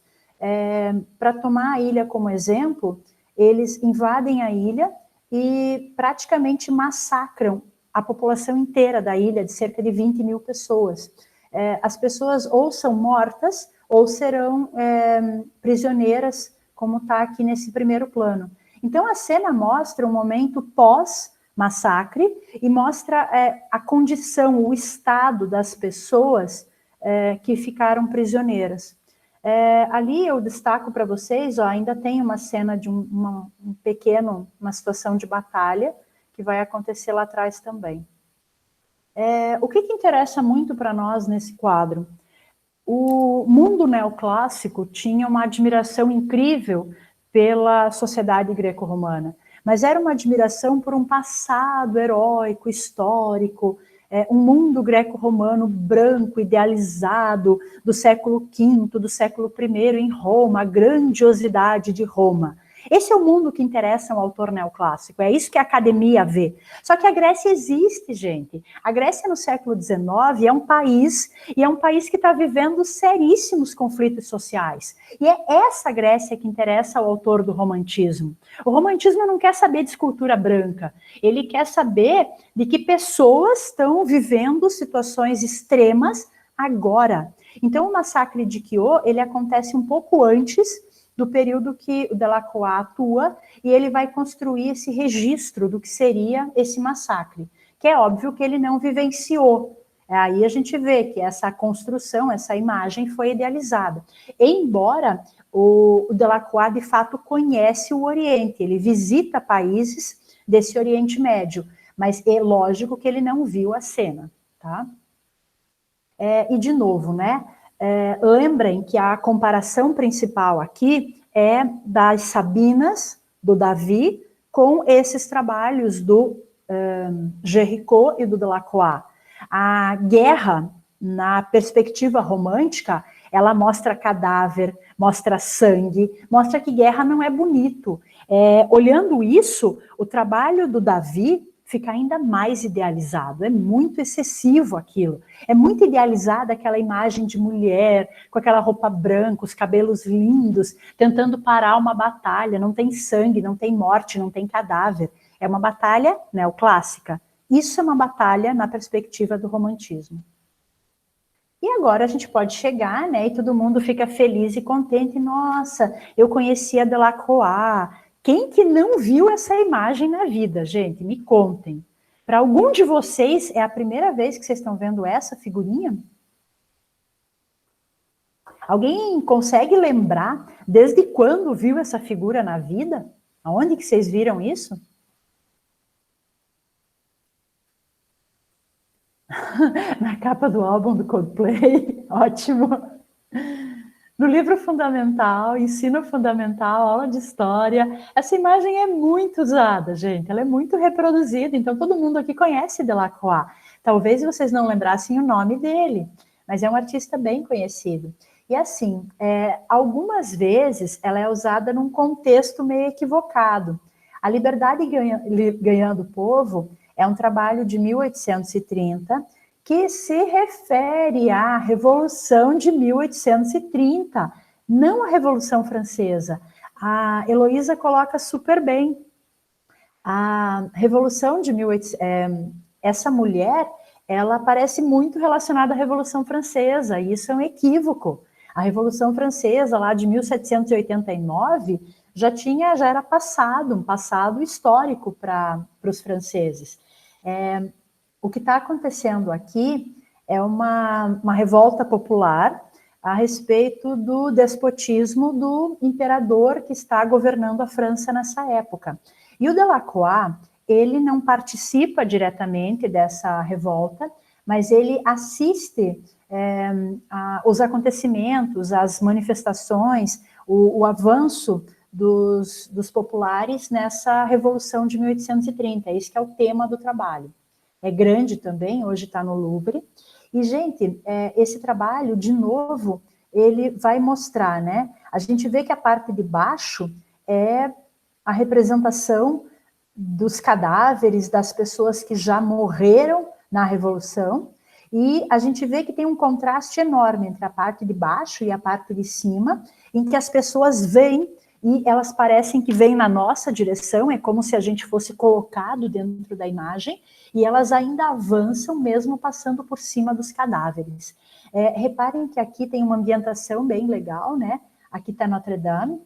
Para tomar a ilha como exemplo, eles invadem a ilha e praticamente massacram a população inteira da ilha, de cerca de 20 mil pessoas. As pessoas ou são mortas ou serão prisioneiras, como está aqui nesse primeiro plano. Então, a cena mostra um momento pós-massacre e mostra a condição, o estado das pessoas que ficaram prisioneiras. Ali eu destaco para vocês, ainda tem uma cena de uma situação de batalha, que vai acontecer lá atrás também. O que interessa muito para nós nesse quadro? O mundo neoclássico tinha uma admiração incrível pela sociedade greco-romana, mas era uma admiração por um passado heróico, histórico, um mundo greco-romano branco, idealizado, do século V, do século I em Roma, a grandiosidade de Roma. Esse é o mundo que interessa ao autor neoclássico, é isso que a academia vê. Só que a Grécia existe, gente. A Grécia no século XIX é um país, e é um país que está vivendo seríssimos conflitos sociais. E é essa Grécia que interessa ao autor do romantismo. O romantismo não quer saber de escultura branca, ele quer saber de que pessoas estão vivendo situações extremas agora. Então o massacre de Quio, ele acontece um pouco antes do período que o Delacroix atua, e ele vai construir esse registro do que seria esse massacre, que é óbvio que ele não vivenciou. Aí a gente vê que essa construção, essa imagem foi idealizada. Embora o Delacroix, de fato, conhece o Oriente, ele visita países desse Oriente Médio, mas é lógico que ele não viu a cena, tá? E de novo, né? Lembrem que a comparação principal aqui é das Sabinas, do Davi, com esses trabalhos do Géricault e do Delacroix. A guerra, na perspectiva romântica, ela mostra cadáver, mostra sangue, mostra que guerra não é bonito. Olhando isso, o trabalho do Davi fica ainda mais idealizado, é muito excessivo aquilo, é muito idealizada aquela imagem de mulher, com aquela roupa branca, os cabelos lindos, tentando parar uma batalha, não tem sangue, não tem morte, não tem cadáver, é uma batalha neoclássica, isso é uma batalha na perspectiva do romantismo. E agora a gente pode chegar, né, e todo mundo fica feliz e contente, nossa, eu conhecia Delacroix. Quem que não viu essa imagem na vida, gente? Me contem. Para algum de vocês, é a primeira vez que vocês estão vendo essa figurinha? Alguém consegue lembrar desde quando viu essa figura na vida? Aonde que vocês viram isso? Na capa do álbum do Coldplay. Ótimo. No livro fundamental, ensino fundamental, aula de história, essa imagem é muito usada, gente, ela é muito reproduzida, então todo mundo aqui conhece Delacroix. Talvez vocês não lembrassem o nome dele, mas é um artista bem conhecido. E assim, algumas vezes ela é usada num contexto meio equivocado. A Liberdade Ganhando o Povo é um trabalho de 1830, que se refere à Revolução de 1830, não à Revolução Francesa. A Heloísa coloca super bem. A Revolução de 1830, essa mulher, ela parece muito relacionada à Revolução Francesa, e isso é um equívoco. A Revolução Francesa, lá de 1789, já era passado, um passado histórico para os franceses. O que está acontecendo aqui é uma revolta popular a respeito do despotismo do imperador que está governando a França nessa época. E o Delacroix, ele não participa diretamente dessa revolta, mas ele assiste os acontecimentos, as manifestações, o avanço dos populares nessa Revolução de 1830. Esse que é o tema do trabalho. É grande também, hoje está no Louvre. E, gente, esse trabalho, de novo, ele vai mostrar, né? A gente vê que a parte de baixo é a representação dos cadáveres das pessoas que já morreram na Revolução, e a gente vê que tem um contraste enorme entre a parte de baixo e a parte de cima, em que as pessoas vêm e elas parecem que vêm na nossa direção, é como se a gente fosse colocado dentro da imagem, e elas ainda avançam mesmo passando por cima dos cadáveres. Reparem que aqui tem uma ambientação bem legal, né? Aqui está Notre Dame,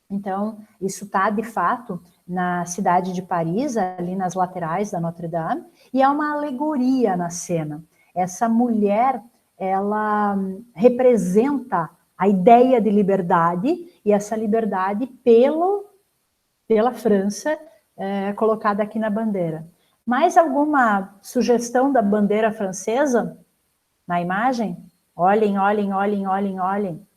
então isso está de fato na cidade de Paris, ali nas laterais da Notre Dame, e é uma alegoria na cena. Essa mulher, ela representa a ideia de liberdade, e essa liberdade pela França, colocada aqui na bandeira. Mais alguma sugestão da bandeira francesa na imagem? Olhem, olhem, olhem, olhem, olhem.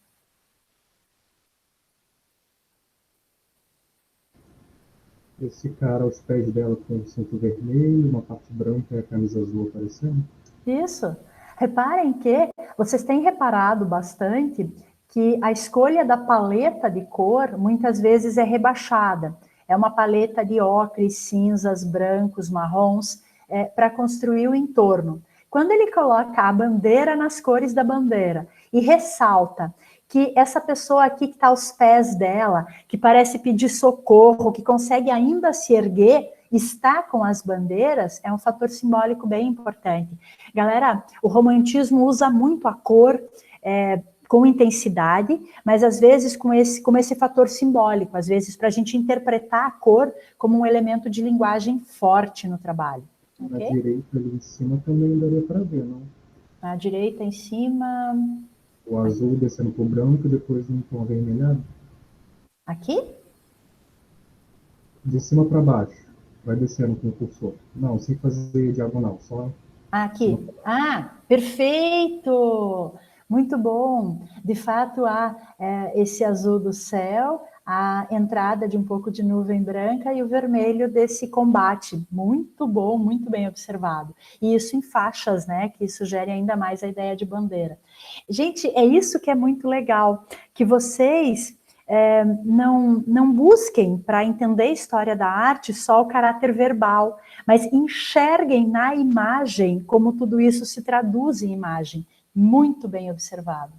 Esse cara aos pés dela com o cinto vermelho, uma parte branca e a camisa azul aparecendo. Isso. Reparem que vocês têm reparado bastante que a escolha da paleta de cor muitas vezes é rebaixada. É uma paleta de ocres, cinzas, brancos, marrons, para construir o entorno. Quando ele coloca a bandeira nas cores da bandeira e ressalta que essa pessoa aqui que está aos pés dela, que parece pedir socorro, que consegue ainda se erguer, está com as bandeiras, é um fator simbólico bem importante. Galera, o romantismo usa muito a cor com intensidade, mas às vezes com esse fator simbólico, às vezes para a gente interpretar a cor como um elemento de linguagem forte no trabalho. Na Okay? direita ali em cima também daria para ver, não? Na direita em cima... O azul descendo pro branco e depois um tom avermelhado. Aqui? De cima para baixo. Vai descendo com o cursor. Não, sem fazer diagonal, só... Aqui. Ah, perfeito! Muito bom. De fato, há esse azul do céu, a entrada de um pouco de nuvem branca e o vermelho desse combate. Muito bom, muito bem observado. E isso em faixas, né? Que sugere ainda mais a ideia de bandeira. Gente, é isso que é muito legal, que vocês não busquem para entender a história da arte só o caráter verbal, mas enxerguem na imagem como tudo isso se traduz em imagem. Muito bem observado.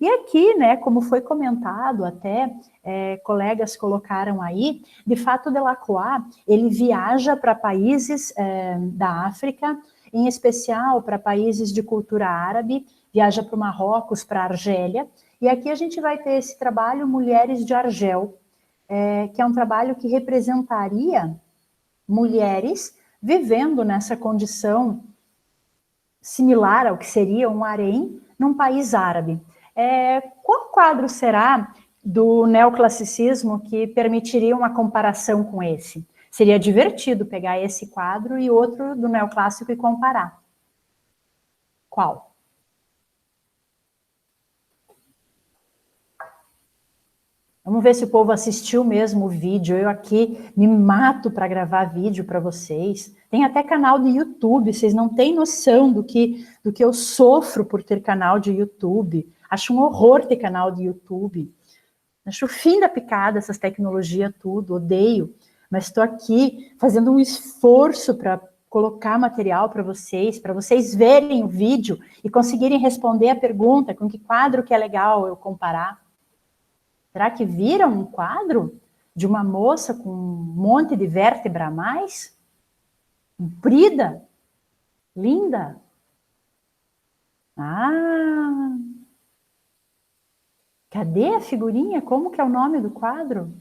E aqui, né, como foi comentado até, colegas colocaram aí, de fato, Delacroix, ele viaja para países da África, em especial para países de cultura árabe, viaja para o Marrocos, para a Argélia, e aqui a gente vai ter esse trabalho Mulheres de Argel, que é um trabalho que representaria mulheres vivendo nessa condição similar ao que seria um harém num país árabe. Qual quadro será do neoclassicismo que permitiria uma comparação com esse? Seria divertido pegar esse quadro e outro do neoclássico e comparar. Qual? Vamos ver se o povo assistiu mesmo o vídeo. Eu aqui me mato para gravar vídeo para vocês. Tem até canal de YouTube, vocês não têm noção do que eu sofro por ter canal de YouTube. Acho um horror ter canal de YouTube. Acho o fim da picada essas tecnologias tudo, odeio. Mas estou aqui fazendo um esforço para colocar material para vocês verem o vídeo e conseguirem responder a pergunta com que quadro que é legal eu comparar. Será que viram um quadro de uma moça com um monte de vértebra a mais? Comprida? Linda? Ah! Cadê a figurinha? Como que é o nome do quadro?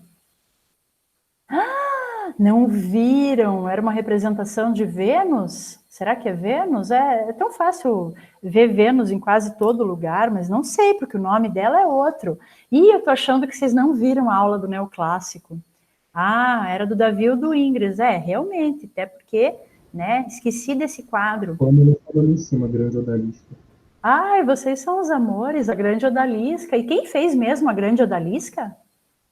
Ah! Não viram? Era uma representação de Vênus? Será que é Vênus? É tão fácil ver Vênus em quase todo lugar, mas não sei, porque o nome dela é outro. E eu tô achando que vocês não viram a aula do neoclássico. Ah, era do Davi ou do Ingres. Realmente, até porque, né, esqueci desse quadro. Como ele falou ali em cima, grande odalisca. Ai, vocês são os amores, a grande odalisca. E quem fez mesmo a grande odalisca?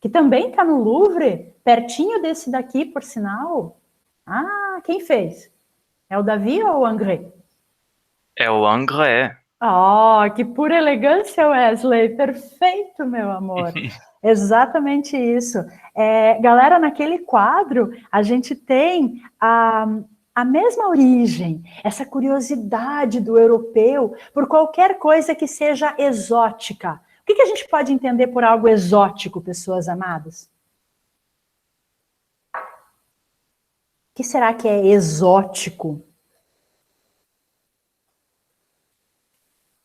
Que também está no Louvre, pertinho desse daqui, por sinal. Ah, quem fez? É o Davi ou o André? É o André. Oh, que pura elegância, Wesley. Perfeito, meu amor. Exatamente isso. Galera, naquele quadro, a gente tem a mesma origem, essa curiosidade do europeu por qualquer coisa que seja exótica. O que a gente pode entender por algo exótico, pessoas amadas? O que será que é exótico?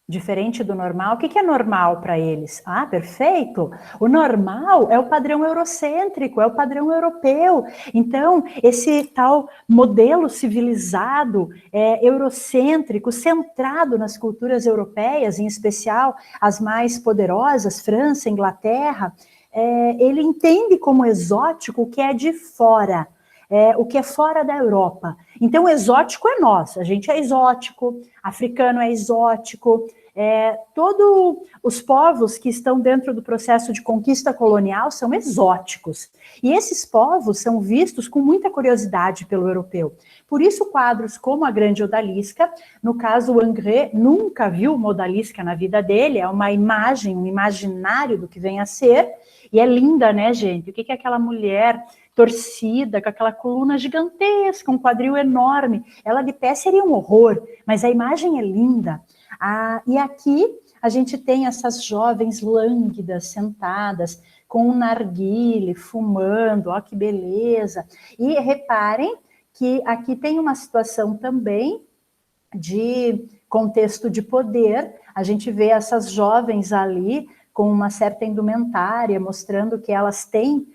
Diferente do normal. O que é normal para eles? Ah, perfeito! O normal é o padrão eurocêntrico, é o padrão europeu. Então, esse tal modelo civilizado, eurocêntrico, centrado nas culturas europeias, em especial as mais poderosas, França, Inglaterra, ele entende como exótico o que é de fora. O que é fora da Europa. Então, exótico é nós, a gente é exótico, africano é exótico, Todos os povos que estão dentro do processo de conquista colonial são exóticos. E esses povos são vistos com muita curiosidade pelo europeu. Por isso, quadros como a Grande Odalisca, no caso, o Ingres nunca viu uma odalisca na vida dele, é uma imagem, um imaginário do que vem a ser, e é linda, né, gente? O que é aquela mulher torcida, com aquela coluna gigantesca, um quadril enorme? Ela de pé seria um horror, mas a imagem é linda. E aqui a gente tem essas jovens lânguidas, sentadas, com um narguile, fumando, ó que beleza. E reparem que aqui tem uma situação também de contexto de poder. A gente vê essas jovens ali com uma certa indumentária, mostrando que elas têm,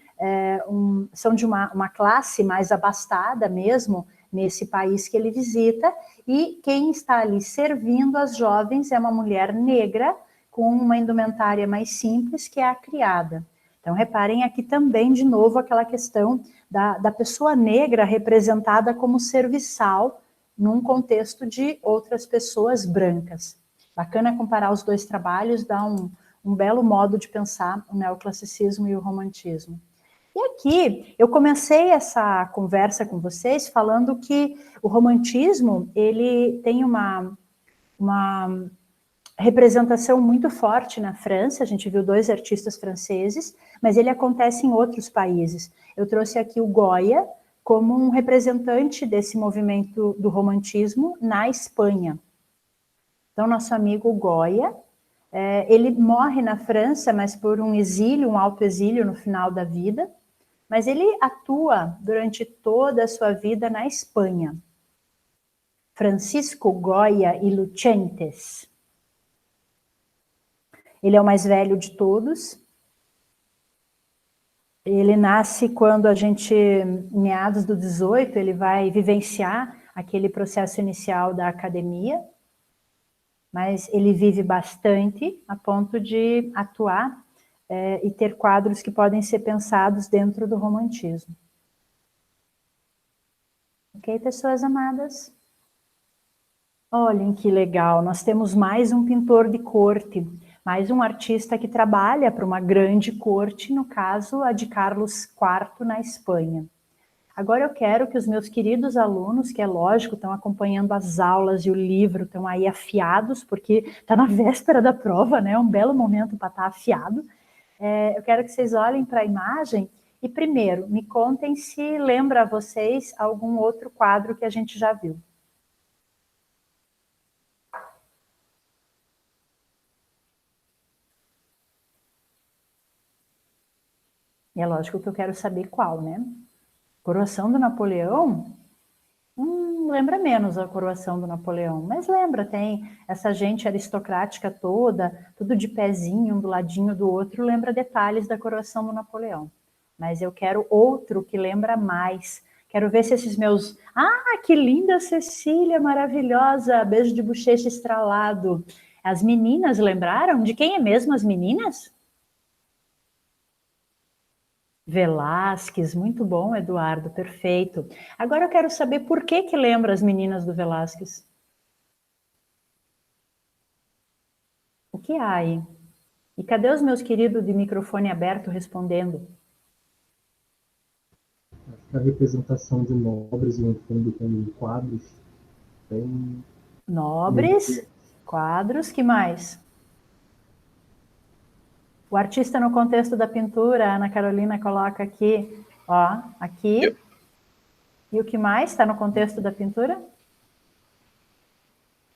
são de uma classe mais abastada mesmo, nesse país que ele visita, e quem está ali servindo as jovens é uma mulher negra com uma indumentária mais simples, que é a criada. Então, reparem aqui também, de novo, aquela questão da pessoa negra representada como serviçal num contexto de outras pessoas brancas. Bacana comparar os dois trabalhos, dá um belo modo de pensar o neoclassicismo e o romantismo. E aqui, eu comecei essa conversa com vocês falando que o romantismo, ele tem uma representação muito forte na França. A gente viu 2 artistas franceses, mas ele acontece em outros países. Eu trouxe aqui o Goya como um representante desse movimento do romantismo na Espanha. Então, nosso amigo Goya, ele morre na França, mas por um exílio, um autoexílio no final da vida, mas ele atua durante toda a sua vida na Espanha. Francisco Goya y Lucentes. Ele é o mais velho de todos. Ele nasce quando em meados do 18, ele vai vivenciar aquele processo inicial da academia, mas ele vive bastante a ponto de atuar e ter quadros que podem ser pensados dentro do romantismo. Ok, pessoas amadas? Olhem que legal, nós temos mais um pintor de corte, mais um artista que trabalha para uma grande corte, no caso a de Carlos IV na Espanha. Agora eu quero que os meus queridos alunos, que é lógico, estão acompanhando as aulas e o livro, estão aí afiados, porque está na véspera da prova, né? É um belo momento para estar afiado. Eu quero que vocês olhem para a imagem e, primeiro, me contem se lembra a vocês algum outro quadro que a gente já viu. E é lógico que eu quero saber qual, né? Coroação do Napoleão? Lembra menos a coroação do Napoleão, mas lembra, tem essa gente aristocrática toda, tudo de pezinho, um do ladinho do outro, lembra detalhes da coroação do Napoleão. Mas eu quero outro que lembra mais. Quero ver se esses meus... Ah, que linda Cecília, maravilhosa, beijo de bochecha estralado. As meninas lembraram? De quem é mesmo as meninas? Velázquez, muito bom, Eduardo, perfeito. Agora eu quero saber por que lembra as meninas do Velázquez. O que há aí? E cadê os meus queridos de microfone aberto respondendo? Acho que a representação de nobres em um fundo com quadros tem... Nobres, quadros, que mais? O artista no contexto da pintura, a Ana Carolina coloca aqui, ó, aqui. E o que mais está no contexto da pintura?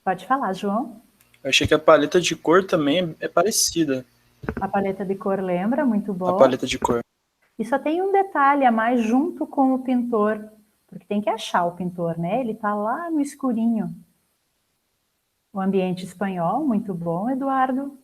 Pode falar, João. Eu achei que a paleta de cor também é parecida. A paleta de cor lembra, muito bom. A paleta de cor. E só tem um detalhe a mais junto com o pintor, porque tem que achar o pintor, né? Ele está lá no escurinho. O ambiente espanhol, muito bom, Eduardo.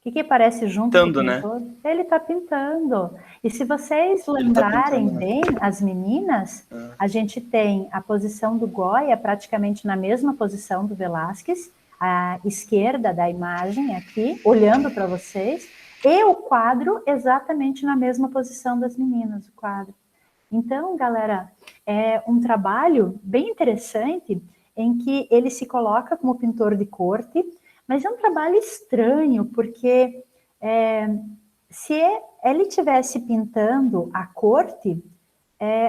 O que aparece junto pintando, com o pintor? Né? Ele está pintando. E se vocês lembrarem bem, as meninas, a gente tem a posição do Goya praticamente na mesma posição do Velázquez, à esquerda da imagem aqui, olhando para vocês, e o quadro exatamente na mesma posição das meninas, o quadro. Então, galera, é um trabalho bem interessante em que ele se coloca como pintor de corte, Mas é um trabalho estranho, porque se ele estivesse pintando a corte,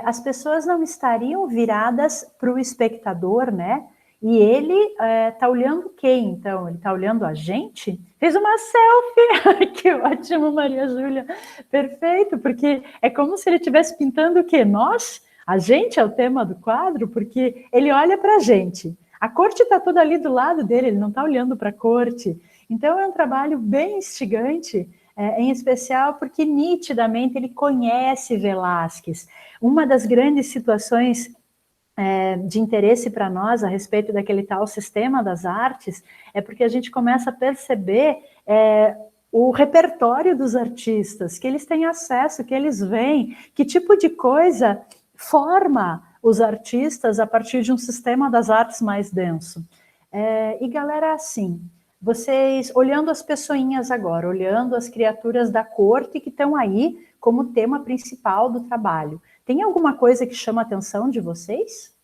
as pessoas não estariam viradas para o espectador, né? E ele está olhando quem, então? Ele está olhando a gente? Fez uma selfie! Que ótimo, Maria Júlia! Perfeito, porque é como se ele estivesse pintando o quê? Nós? A gente é o tema do quadro, porque ele olha para a gente. A corte está toda ali do lado dele, ele não está olhando para a corte. Então é um trabalho bem instigante, em especial porque nitidamente ele conhece Velázquez. Uma das grandes situações de interesse para nós a respeito daquele tal sistema das artes é porque a gente começa a perceber o repertório dos artistas, que eles têm acesso, que eles veem, que tipo de coisa forma os artistas a partir de um sistema das artes mais denso. E galera, assim, vocês olhando as pessoinhas agora, olhando as criaturas da corte que estão aí como tema principal do trabalho, tem alguma coisa que chama a atenção de vocês?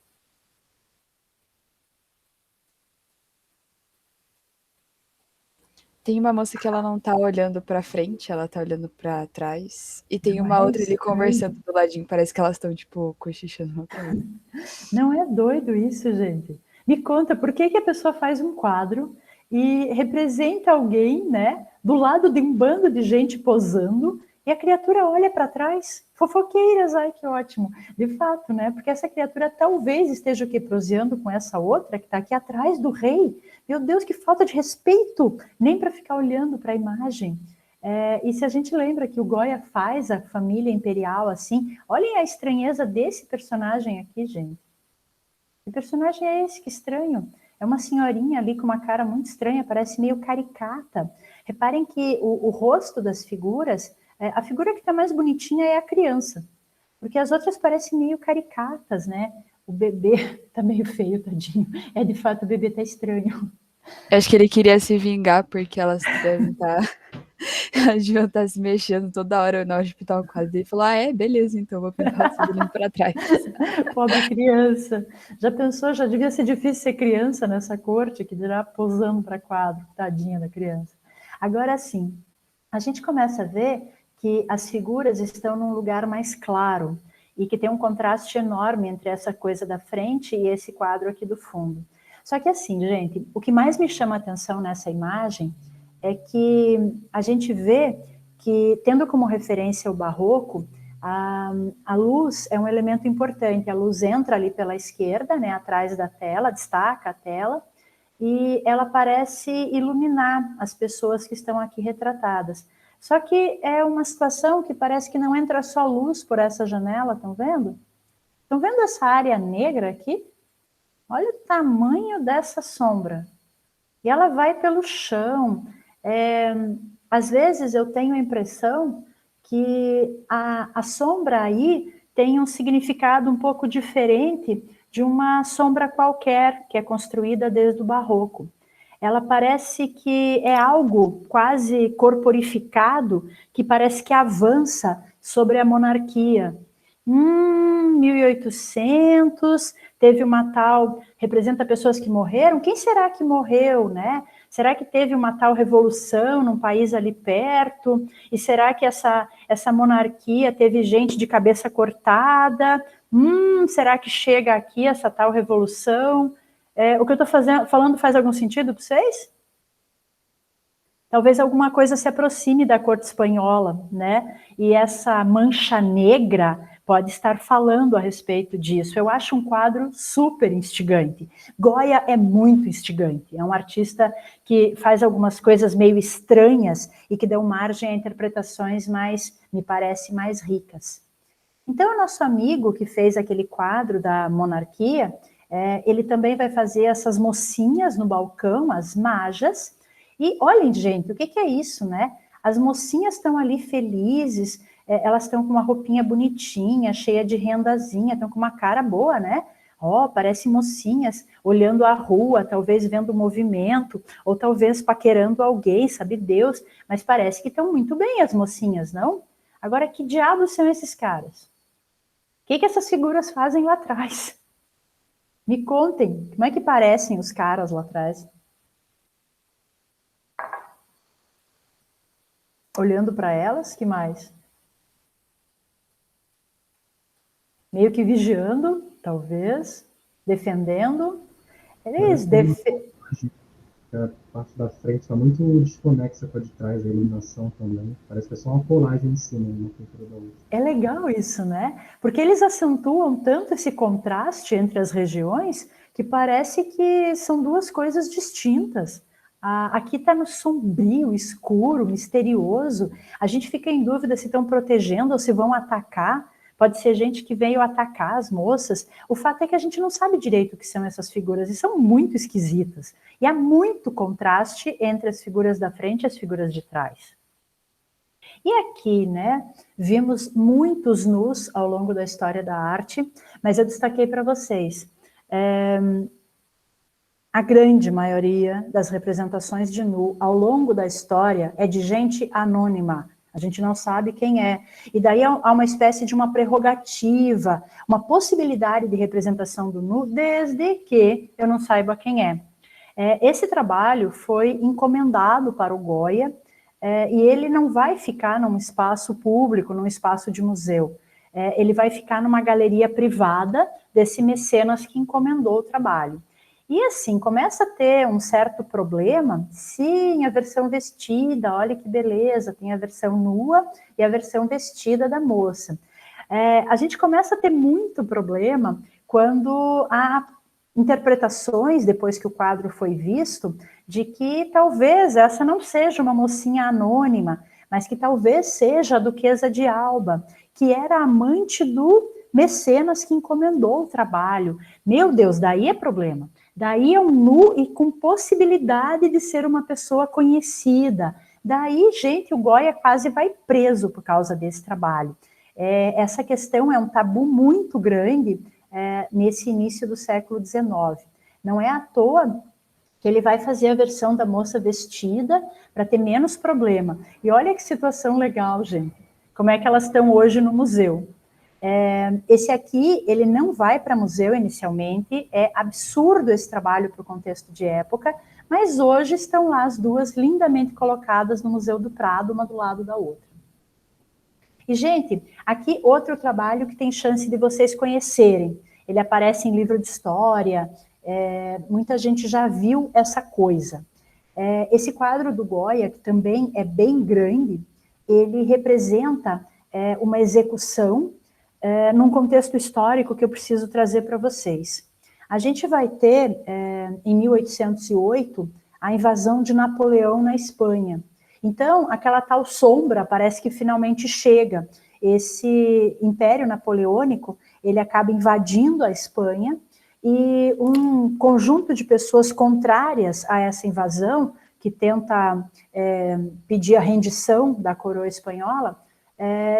Tem uma moça que ela não tá olhando pra frente, ela tá olhando pra trás. E tem Não uma é outra ali estranho? conversando do ladinho. Parece que elas estão, tipo, cochichando uma com a outra. Não é doido isso, gente? Me conta, por que a pessoa faz um quadro e representa alguém, né, do lado de um bando de gente posando, e a criatura olha para trás? Fofoqueiras, ai que ótimo. De fato, né, porque essa criatura talvez esteja o quê? Proseando com essa outra que está aqui atrás do rei. Meu Deus, que falta de respeito, nem para ficar olhando para a imagem. E se a gente lembra que o Goya faz a família imperial assim, olhem a estranheza desse personagem aqui, gente. Que personagem é esse? Que estranho. É uma senhorinha ali com uma cara muito estranha, parece meio caricata. Reparem que o rosto das figuras, a figura que está mais bonitinha é a criança, porque as outras parecem meio caricatas, né? O bebê está meio feio, tadinho. De fato, o bebê está estranho. Eu acho que ele queria se vingar, porque elas devem estar. Elas deviam estar se mexendo toda hora na hora de pintar o quadro dele. Ele falou: beleza, então vou pintar tudo olhando pra trás. Pobre criança. Já pensou? Já devia ser difícil ser criança nessa corte, que dirá posando para quadro. Tadinha da criança. Agora sim, a gente começa a ver que as figuras estão num lugar mais claro e que tem um contraste enorme entre essa coisa da frente e esse quadro aqui do fundo. Só que assim, gente, o que mais me chama a atenção nessa imagem é que a gente vê que, tendo como referência o barroco, a luz é um elemento importante. A luz entra ali pela esquerda, né, atrás da tela, destaca a tela, e ela parece iluminar as pessoas que estão aqui retratadas. Só que é uma situação que parece que não entra só luz por essa janela, estão vendo? Estão vendo essa área negra aqui? Olha o tamanho dessa sombra. E ela vai pelo chão. Às vezes eu tenho a impressão que a sombra aí tem um significado um pouco diferente de uma sombra qualquer que é construída desde o barroco. Ela parece que é algo quase corporificado, que parece que avança sobre a monarquia. 1800, teve uma tal, representa pessoas que morreram, quem será que morreu, né? Será que teve uma tal revolução num país ali perto? E será que essa monarquia teve gente de cabeça cortada? Será que chega aqui essa tal revolução? O que eu estou falando faz algum sentido para vocês? Talvez alguma coisa se aproxime da corte espanhola, né? E essa mancha negra pode estar falando a respeito disso. Eu acho um quadro super instigante. Goya é muito instigante. É um artista que faz algumas coisas meio estranhas e que dão margem a interpretações me parece, mais ricas. Então, o nosso amigo que fez aquele quadro da monarquia, ele também vai fazer essas mocinhas no balcão, as majas. E olhem, gente, o que é isso, né? As mocinhas estão ali felizes, elas estão com uma roupinha bonitinha, cheia de rendazinha, estão com uma cara boa, né? Parecem mocinhas olhando a rua, talvez vendo o movimento, ou talvez paquerando alguém, sabe Deus, mas parece que estão muito bem as mocinhas, não? Agora, que diabos são esses caras? O que essas figuras fazem lá atrás? Me contem, como é que parecem os caras lá atrás? olhando para elas, que mais? Meio que vigiando, talvez, defendendo. Eles A parte da frente está muito desconexa com a de trás, a iluminação também. Parece que é só uma colagem em cima, uma pintura da outra. É legal isso, né? Porque eles acentuam tanto esse contraste entre as regiões que parece que são duas coisas distintas. Aqui está no sombrio, escuro, misterioso. A gente fica em dúvida se estão protegendo ou se vão atacar. Pode ser gente que veio atacar as moças. O fato é que a gente não sabe direito o que são essas figuras e são muito esquisitas. E há muito contraste entre as figuras da frente e as figuras de trás. E aqui, né, vimos muitos nus ao longo da história da arte, mas eu destaquei para vocês. A grande maioria das representações de nu ao longo da história é de gente anônima. A gente não sabe quem é. E daí há uma espécie de uma prerrogativa, uma possibilidade de representação do nu, desde que eu não saiba quem é. Esse trabalho foi encomendado para o Goya, e ele não vai ficar num espaço público, num espaço de museu. Ele vai ficar numa galeria privada desse mecenas que encomendou o trabalho. E assim, começa a ter um certo problema, sim, a versão vestida, olha que beleza, tem a versão nua e a versão vestida da moça. A gente começa a ter muito problema quando há interpretações, depois que o quadro foi visto, de que talvez essa não seja uma mocinha anônima, mas que talvez seja a Duquesa de Alba, que era amante do mecenas que encomendou o trabalho. Meu Deus, daí é problema. Daí é um nu e com possibilidade de ser uma pessoa conhecida. Daí, gente, o Goya quase vai preso por causa desse trabalho. Essa questão é um tabu muito grande nesse início do século XIX. Não é à toa que ele vai fazer a versão da moça vestida para ter menos problema. E olha que situação legal, gente. Como é que elas estão hoje no museu? Esse aqui, ele não vai para museu inicialmente, é absurdo esse trabalho para o contexto de época, mas hoje estão lá as duas lindamente colocadas no Museu do Prado, uma do lado da outra. E, gente, aqui outro trabalho que tem chance de vocês conhecerem. Ele aparece em livro de história, muita gente já viu essa coisa. Esse quadro do Goya, que também é bem grande, ele representa uma execução num contexto histórico que eu preciso trazer para vocês. A gente vai ter, em 1808, a invasão de Napoleão na Espanha. Então, aquela tal sombra parece que finalmente chega. Esse Império Napoleônico, ele acaba invadindo a Espanha, e um conjunto de pessoas contrárias a essa invasão, que tenta pedir a rendição da coroa espanhola,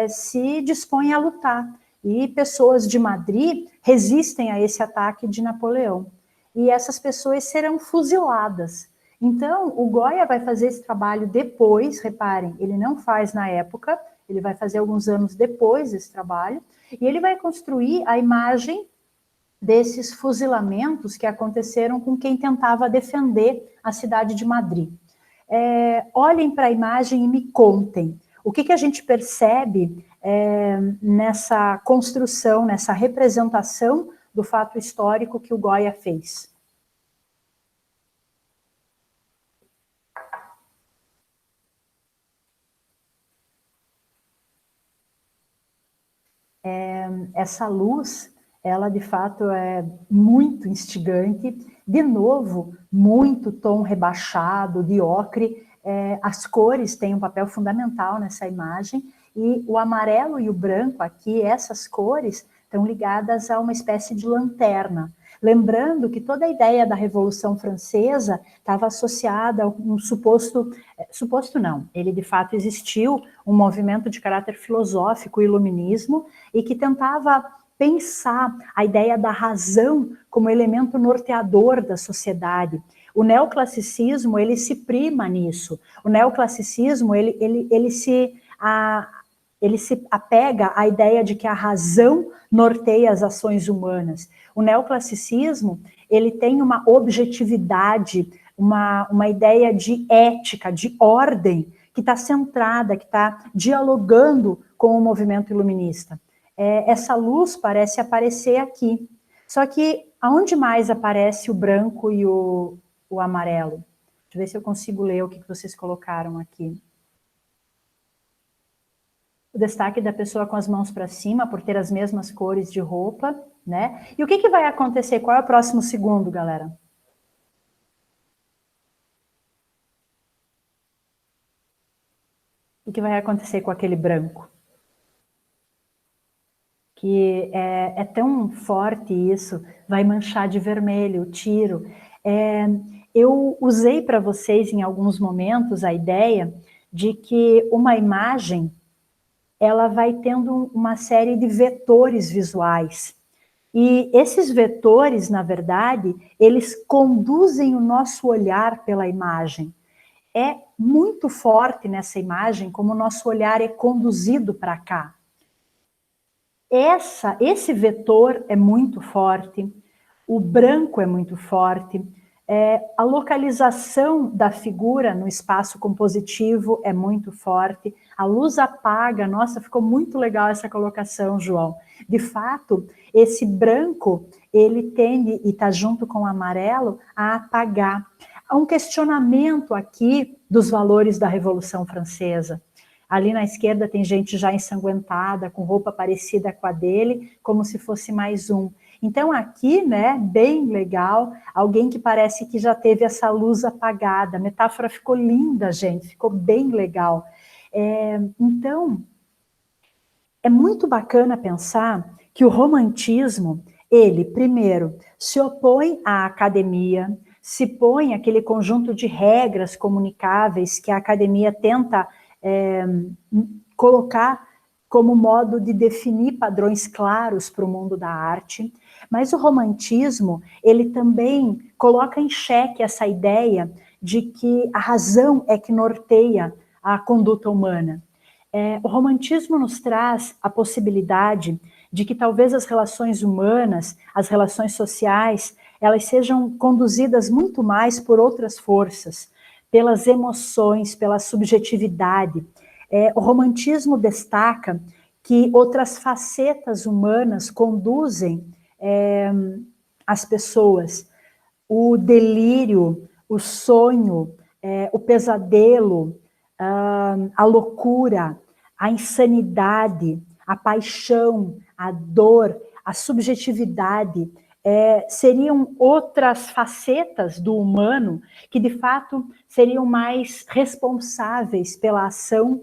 se dispõe a lutar. E pessoas de Madrid resistem a esse ataque de Napoleão. E essas pessoas serão fuziladas. Então, o Goya vai fazer esse trabalho depois, reparem, ele não faz na época, ele vai fazer alguns anos depois desse trabalho, e ele vai construir a imagem desses fuzilamentos que aconteceram com quem tentava defender a cidade de Madrid. Olhem para a imagem e me contem. O que a gente percebe nessa construção, nessa representação do fato histórico que o Goya fez? Essa luz, ela de fato é muito instigante, de novo, muito tom rebaixado, de ocre, as cores têm um papel fundamental nessa imagem, e o amarelo e o branco aqui, essas cores, estão ligadas a uma espécie de lanterna. Lembrando que toda a ideia da Revolução Francesa estava associada a um suposto não, ele de fato existiu, um movimento de caráter filosófico, o iluminismo, e que tentava pensar a ideia da razão como elemento norteador da sociedade. O neoclassicismo, ele se prima nisso. O neoclassicismo, ele se apega à ideia de que a razão norteia as ações humanas. O neoclassicismo, ele tem uma objetividade, uma ideia de ética, de ordem, que está centrada, que está dialogando com o movimento iluminista. Essa luz parece aparecer aqui. Só que aonde mais aparece o branco e o amarelo? Deixa eu ver se eu consigo ler o que vocês colocaram aqui. O destaque da pessoa com as mãos para cima, por ter as mesmas cores de roupa, né? E o que vai acontecer? Qual é o próximo segundo, galera? O que vai acontecer com aquele branco? Que é tão forte isso, vai manchar de vermelho o tiro. Eu usei para vocês em alguns momentos a ideia de que uma imagem, ela vai tendo uma série de vetores visuais. E esses vetores, na verdade, eles conduzem o nosso olhar pela imagem. É muito forte nessa imagem como o nosso olhar é conduzido para cá. Esse vetor é muito forte, o branco é muito forte, a localização da figura no espaço compositivo é muito forte, a luz apaga, nossa, ficou muito legal essa colocação, João. De fato, esse branco, ele tende, e está junto com o amarelo, a apagar. Há um questionamento aqui dos valores da Revolução Francesa. Ali na esquerda tem gente já ensanguentada, com roupa parecida com a dele, como se fosse mais um. Então aqui, né, bem legal, alguém que parece que já teve essa luz apagada. A metáfora ficou linda, gente, ficou bem legal. Então, é muito bacana pensar que o romantismo, ele, primeiro, se opõe à academia, se põe aquele conjunto de regras comunicáveis que a academia tenta colocar como modo de definir padrões claros para o mundo da arte, mas o romantismo, ele também coloca em xeque essa ideia de que a razão é que norteia a conduta humana. O romantismo nos traz a possibilidade de que talvez as relações humanas, as relações sociais, elas sejam conduzidas muito mais por outras forças, pelas emoções, pela subjetividade. O romantismo destaca que outras facetas humanas conduzem as pessoas. O delírio, o sonho, o pesadelo, a loucura, a insanidade, a paixão, a dor, a subjetividade, seriam outras facetas do humano que, de fato, seriam mais responsáveis pela ação,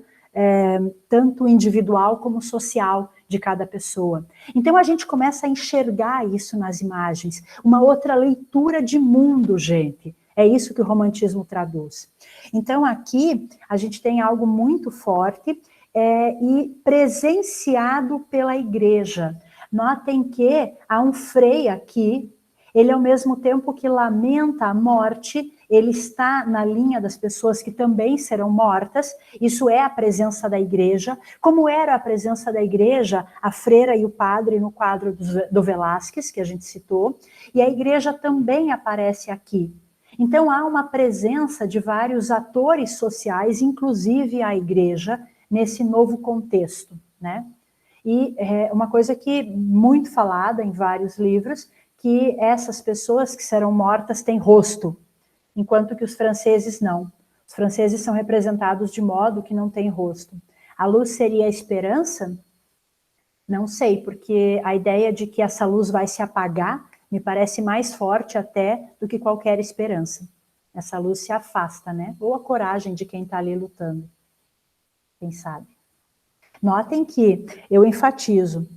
tanto individual como social de cada pessoa. Então, a gente começa a enxergar isso nas imagens, uma outra leitura de mundo, gente. É isso que o romantismo traduz. Então, aqui, a gente tem algo muito forte e presenciado pela igreja. Notem que há um Frei aqui, ele ao mesmo tempo que lamenta a morte, ele está na linha das pessoas que também serão mortas, isso é a presença da igreja, como era a presença da igreja, a freira e o padre no quadro do Velázquez, que a gente citou, e a igreja também aparece aqui. Então há uma presença de vários atores sociais, inclusive a igreja, nesse novo contexto, né? E uma coisa que muito falada em vários livros, que essas pessoas que serão mortas têm rosto, enquanto que os franceses não. Os franceses são representados de modo que não tem rosto. A luz seria a esperança? Não sei, porque a ideia de que essa luz vai se apagar me parece mais forte até do que qualquer esperança. Essa luz se afasta, né? Ou a coragem de quem está ali lutando. Quem sabe? Notem que eu enfatizo,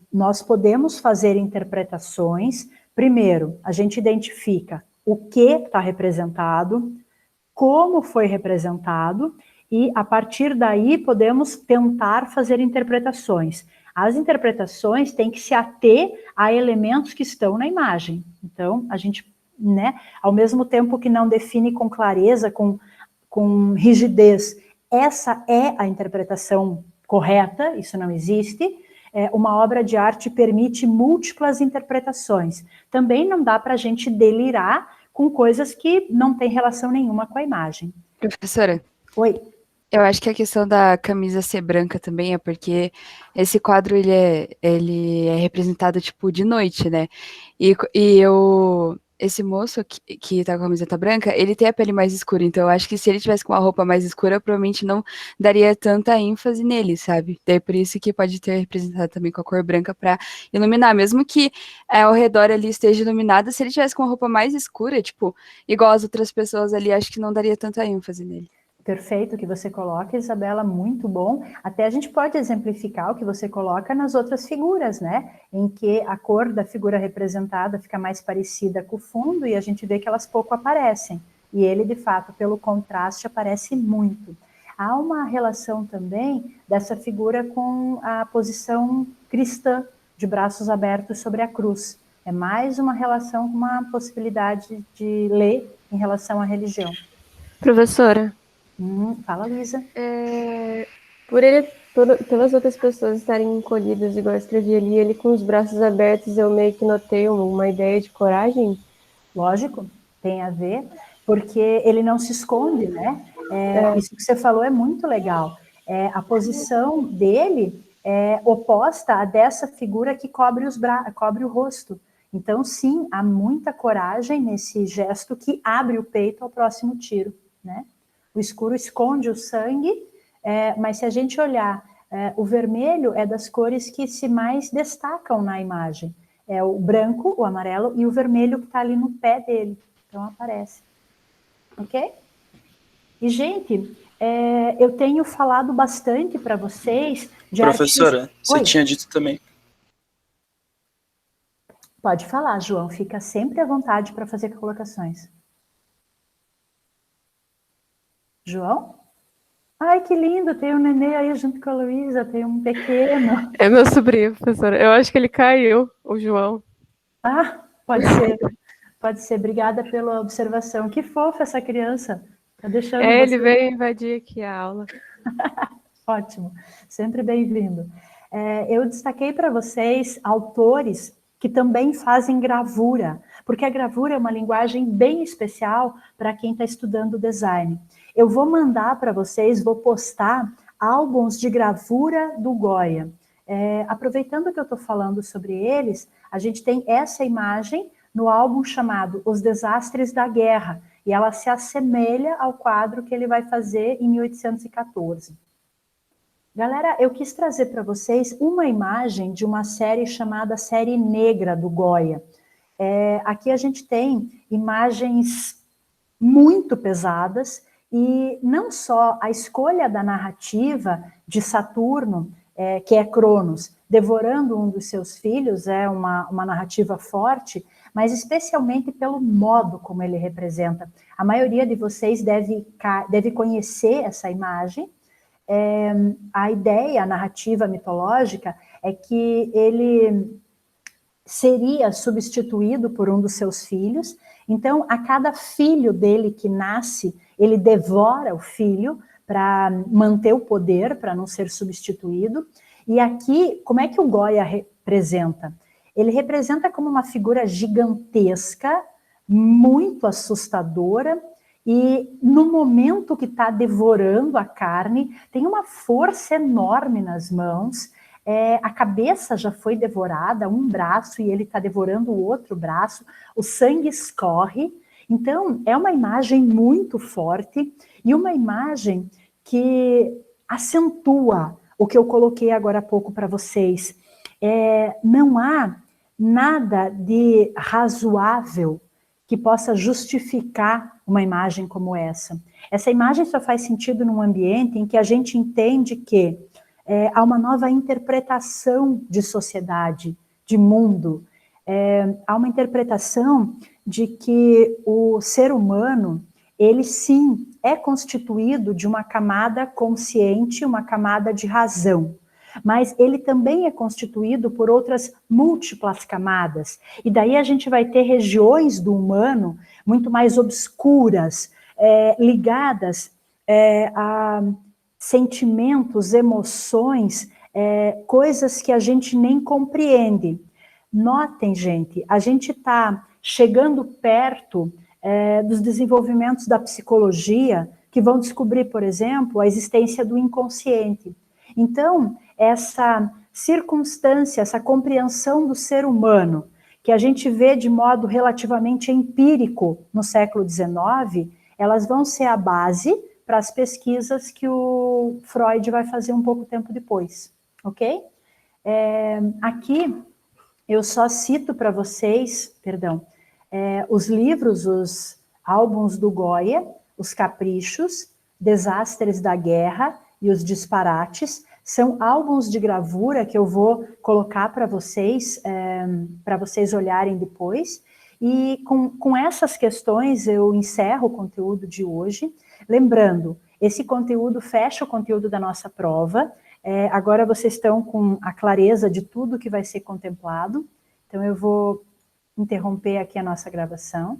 nós podemos fazer interpretações. Primeiro, a gente identifica o que está representado, como foi representado, e a partir daí podemos tentar fazer interpretações. As interpretações têm que se ater a elementos que estão na imagem. Então, a gente, né, ao mesmo tempo que não define com clareza, com rigidez, essa é a interpretação correta, isso não existe. Uma obra de arte permite múltiplas interpretações. Também não dá para a gente delirar com coisas que não têm relação nenhuma com a imagem. Professora, Oi. Eu acho que a questão da camisa ser branca também é porque esse quadro ele é representado tipo de noite, né? Esse moço que tá com a camiseta branca, ele tem a pele mais escura, então eu acho que se ele tivesse com uma roupa mais escura, provavelmente não daria tanta ênfase nele, sabe? Daí por isso que pode ter representado também com a cor branca pra iluminar, mesmo que ao redor ali esteja iluminado, se ele tivesse com uma roupa mais escura, tipo, igual as outras pessoas ali, acho que não daria tanta ênfase nele. Perfeito o que você coloca, Isabela, muito bom. Até a gente pode exemplificar o que você coloca nas outras figuras, né? Em que a cor da figura representada fica mais parecida com o fundo e a gente vê que elas pouco aparecem. E ele, de fato, pelo contraste, aparece muito. Há uma relação também dessa figura com a posição cristã, de braços abertos sobre a cruz. É mais uma relação com uma possibilidade de ler em relação à religião. Professora, Fala, Luísa. Pelas outras pessoas estarem encolhidas, igual eu escrevi ali, ele com os braços abertos, eu meio que notei uma ideia de coragem. Lógico, tem a ver, porque ele não se esconde, né? Isso que você falou é muito legal. A posição dele é oposta à dessa figura que cobre o rosto. Então, sim, há muita coragem nesse gesto que abre o peito ao próximo tiro, né? O escuro esconde o sangue, mas se a gente olhar, o vermelho é das cores que se mais destacam na imagem. É o branco, o amarelo e o vermelho que está ali no pé dele. Então aparece. Ok? E, gente, eu tenho falado bastante para vocês de Professora, você Oi? tinha dito também. Pode falar, João. Fica sempre à vontade para fazer colocações. João? Ai, que lindo, tem um nenê aí junto com a Luísa, tem um pequeno. É meu sobrinho, professora. Eu acho que ele caiu, o João. Ah, pode ser. Pode ser. Obrigada pela observação. Que fofa essa criança. Tá deixando você... Ele veio invadir aqui a aula. Ótimo. Sempre bem-vindo. Eu destaquei para vocês autores que também fazem gravura, porque a gravura é uma linguagem bem especial para quem está estudando design. Eu vou mandar para vocês, vou postar álbuns de gravura do Goya. Aproveitando que eu estou falando sobre eles, a gente tem essa imagem no álbum chamado Os Desastres da Guerra, e ela se assemelha ao quadro que ele vai fazer em 1814. Galera, eu quis trazer para vocês uma imagem de uma série chamada Série Negra do Goya. Aqui a gente tem imagens muito pesadas, e não só a escolha da narrativa de Saturno, que é Cronos, devorando um dos seus filhos, é uma narrativa forte, mas especialmente pelo modo como ele representa. A maioria de vocês deve conhecer essa imagem. A ideia, a narrativa mitológica, é que ele seria substituído por um dos seus filhos. Então, a cada filho dele que nasce, ele devora o filho para manter o poder, para não ser substituído. E aqui, como é que o Goya representa? Ele representa como uma figura gigantesca, muito assustadora, e no momento que está devorando a carne, tem uma força enorme nas mãos, a cabeça já foi devorada, um braço, e ele está devorando o outro braço, o sangue escorre. Então, é uma imagem muito forte, e uma imagem que acentua o que eu coloquei agora há pouco para vocês. Não há nada de razoável que possa justificar uma imagem como essa. Essa imagem só faz sentido num ambiente em que a gente entende que há uma nova interpretação de sociedade, de mundo. Há uma interpretação de que o ser humano, ele sim é constituído de uma camada consciente, uma camada de razão, mas ele também é constituído por outras múltiplas camadas. E daí a gente vai ter regiões do humano muito mais obscuras, ligadas a sentimentos, emoções, coisas que a gente nem compreende. Notem, gente, a gente está chegando perto dos desenvolvimentos da psicologia, que vão descobrir, por exemplo, a existência do inconsciente. Então, essa circunstância, essa compreensão do ser humano, que a gente vê de modo relativamente empírico no século XIX, elas vão ser a base para as pesquisas que o Freud vai fazer um pouco tempo depois, ok? Aqui eu só cito para vocês, os livros, os álbuns do Goya, Os Caprichos, Desastres da Guerra e Os Disparates. São álbuns de gravura que eu vou colocar para vocês olharem depois. E com essas questões eu encerro o conteúdo de hoje. Lembrando, esse conteúdo fecha o conteúdo da nossa prova. Agora vocês estão com a clareza de tudo que vai ser contemplado. Então eu vou interromper aqui a nossa gravação.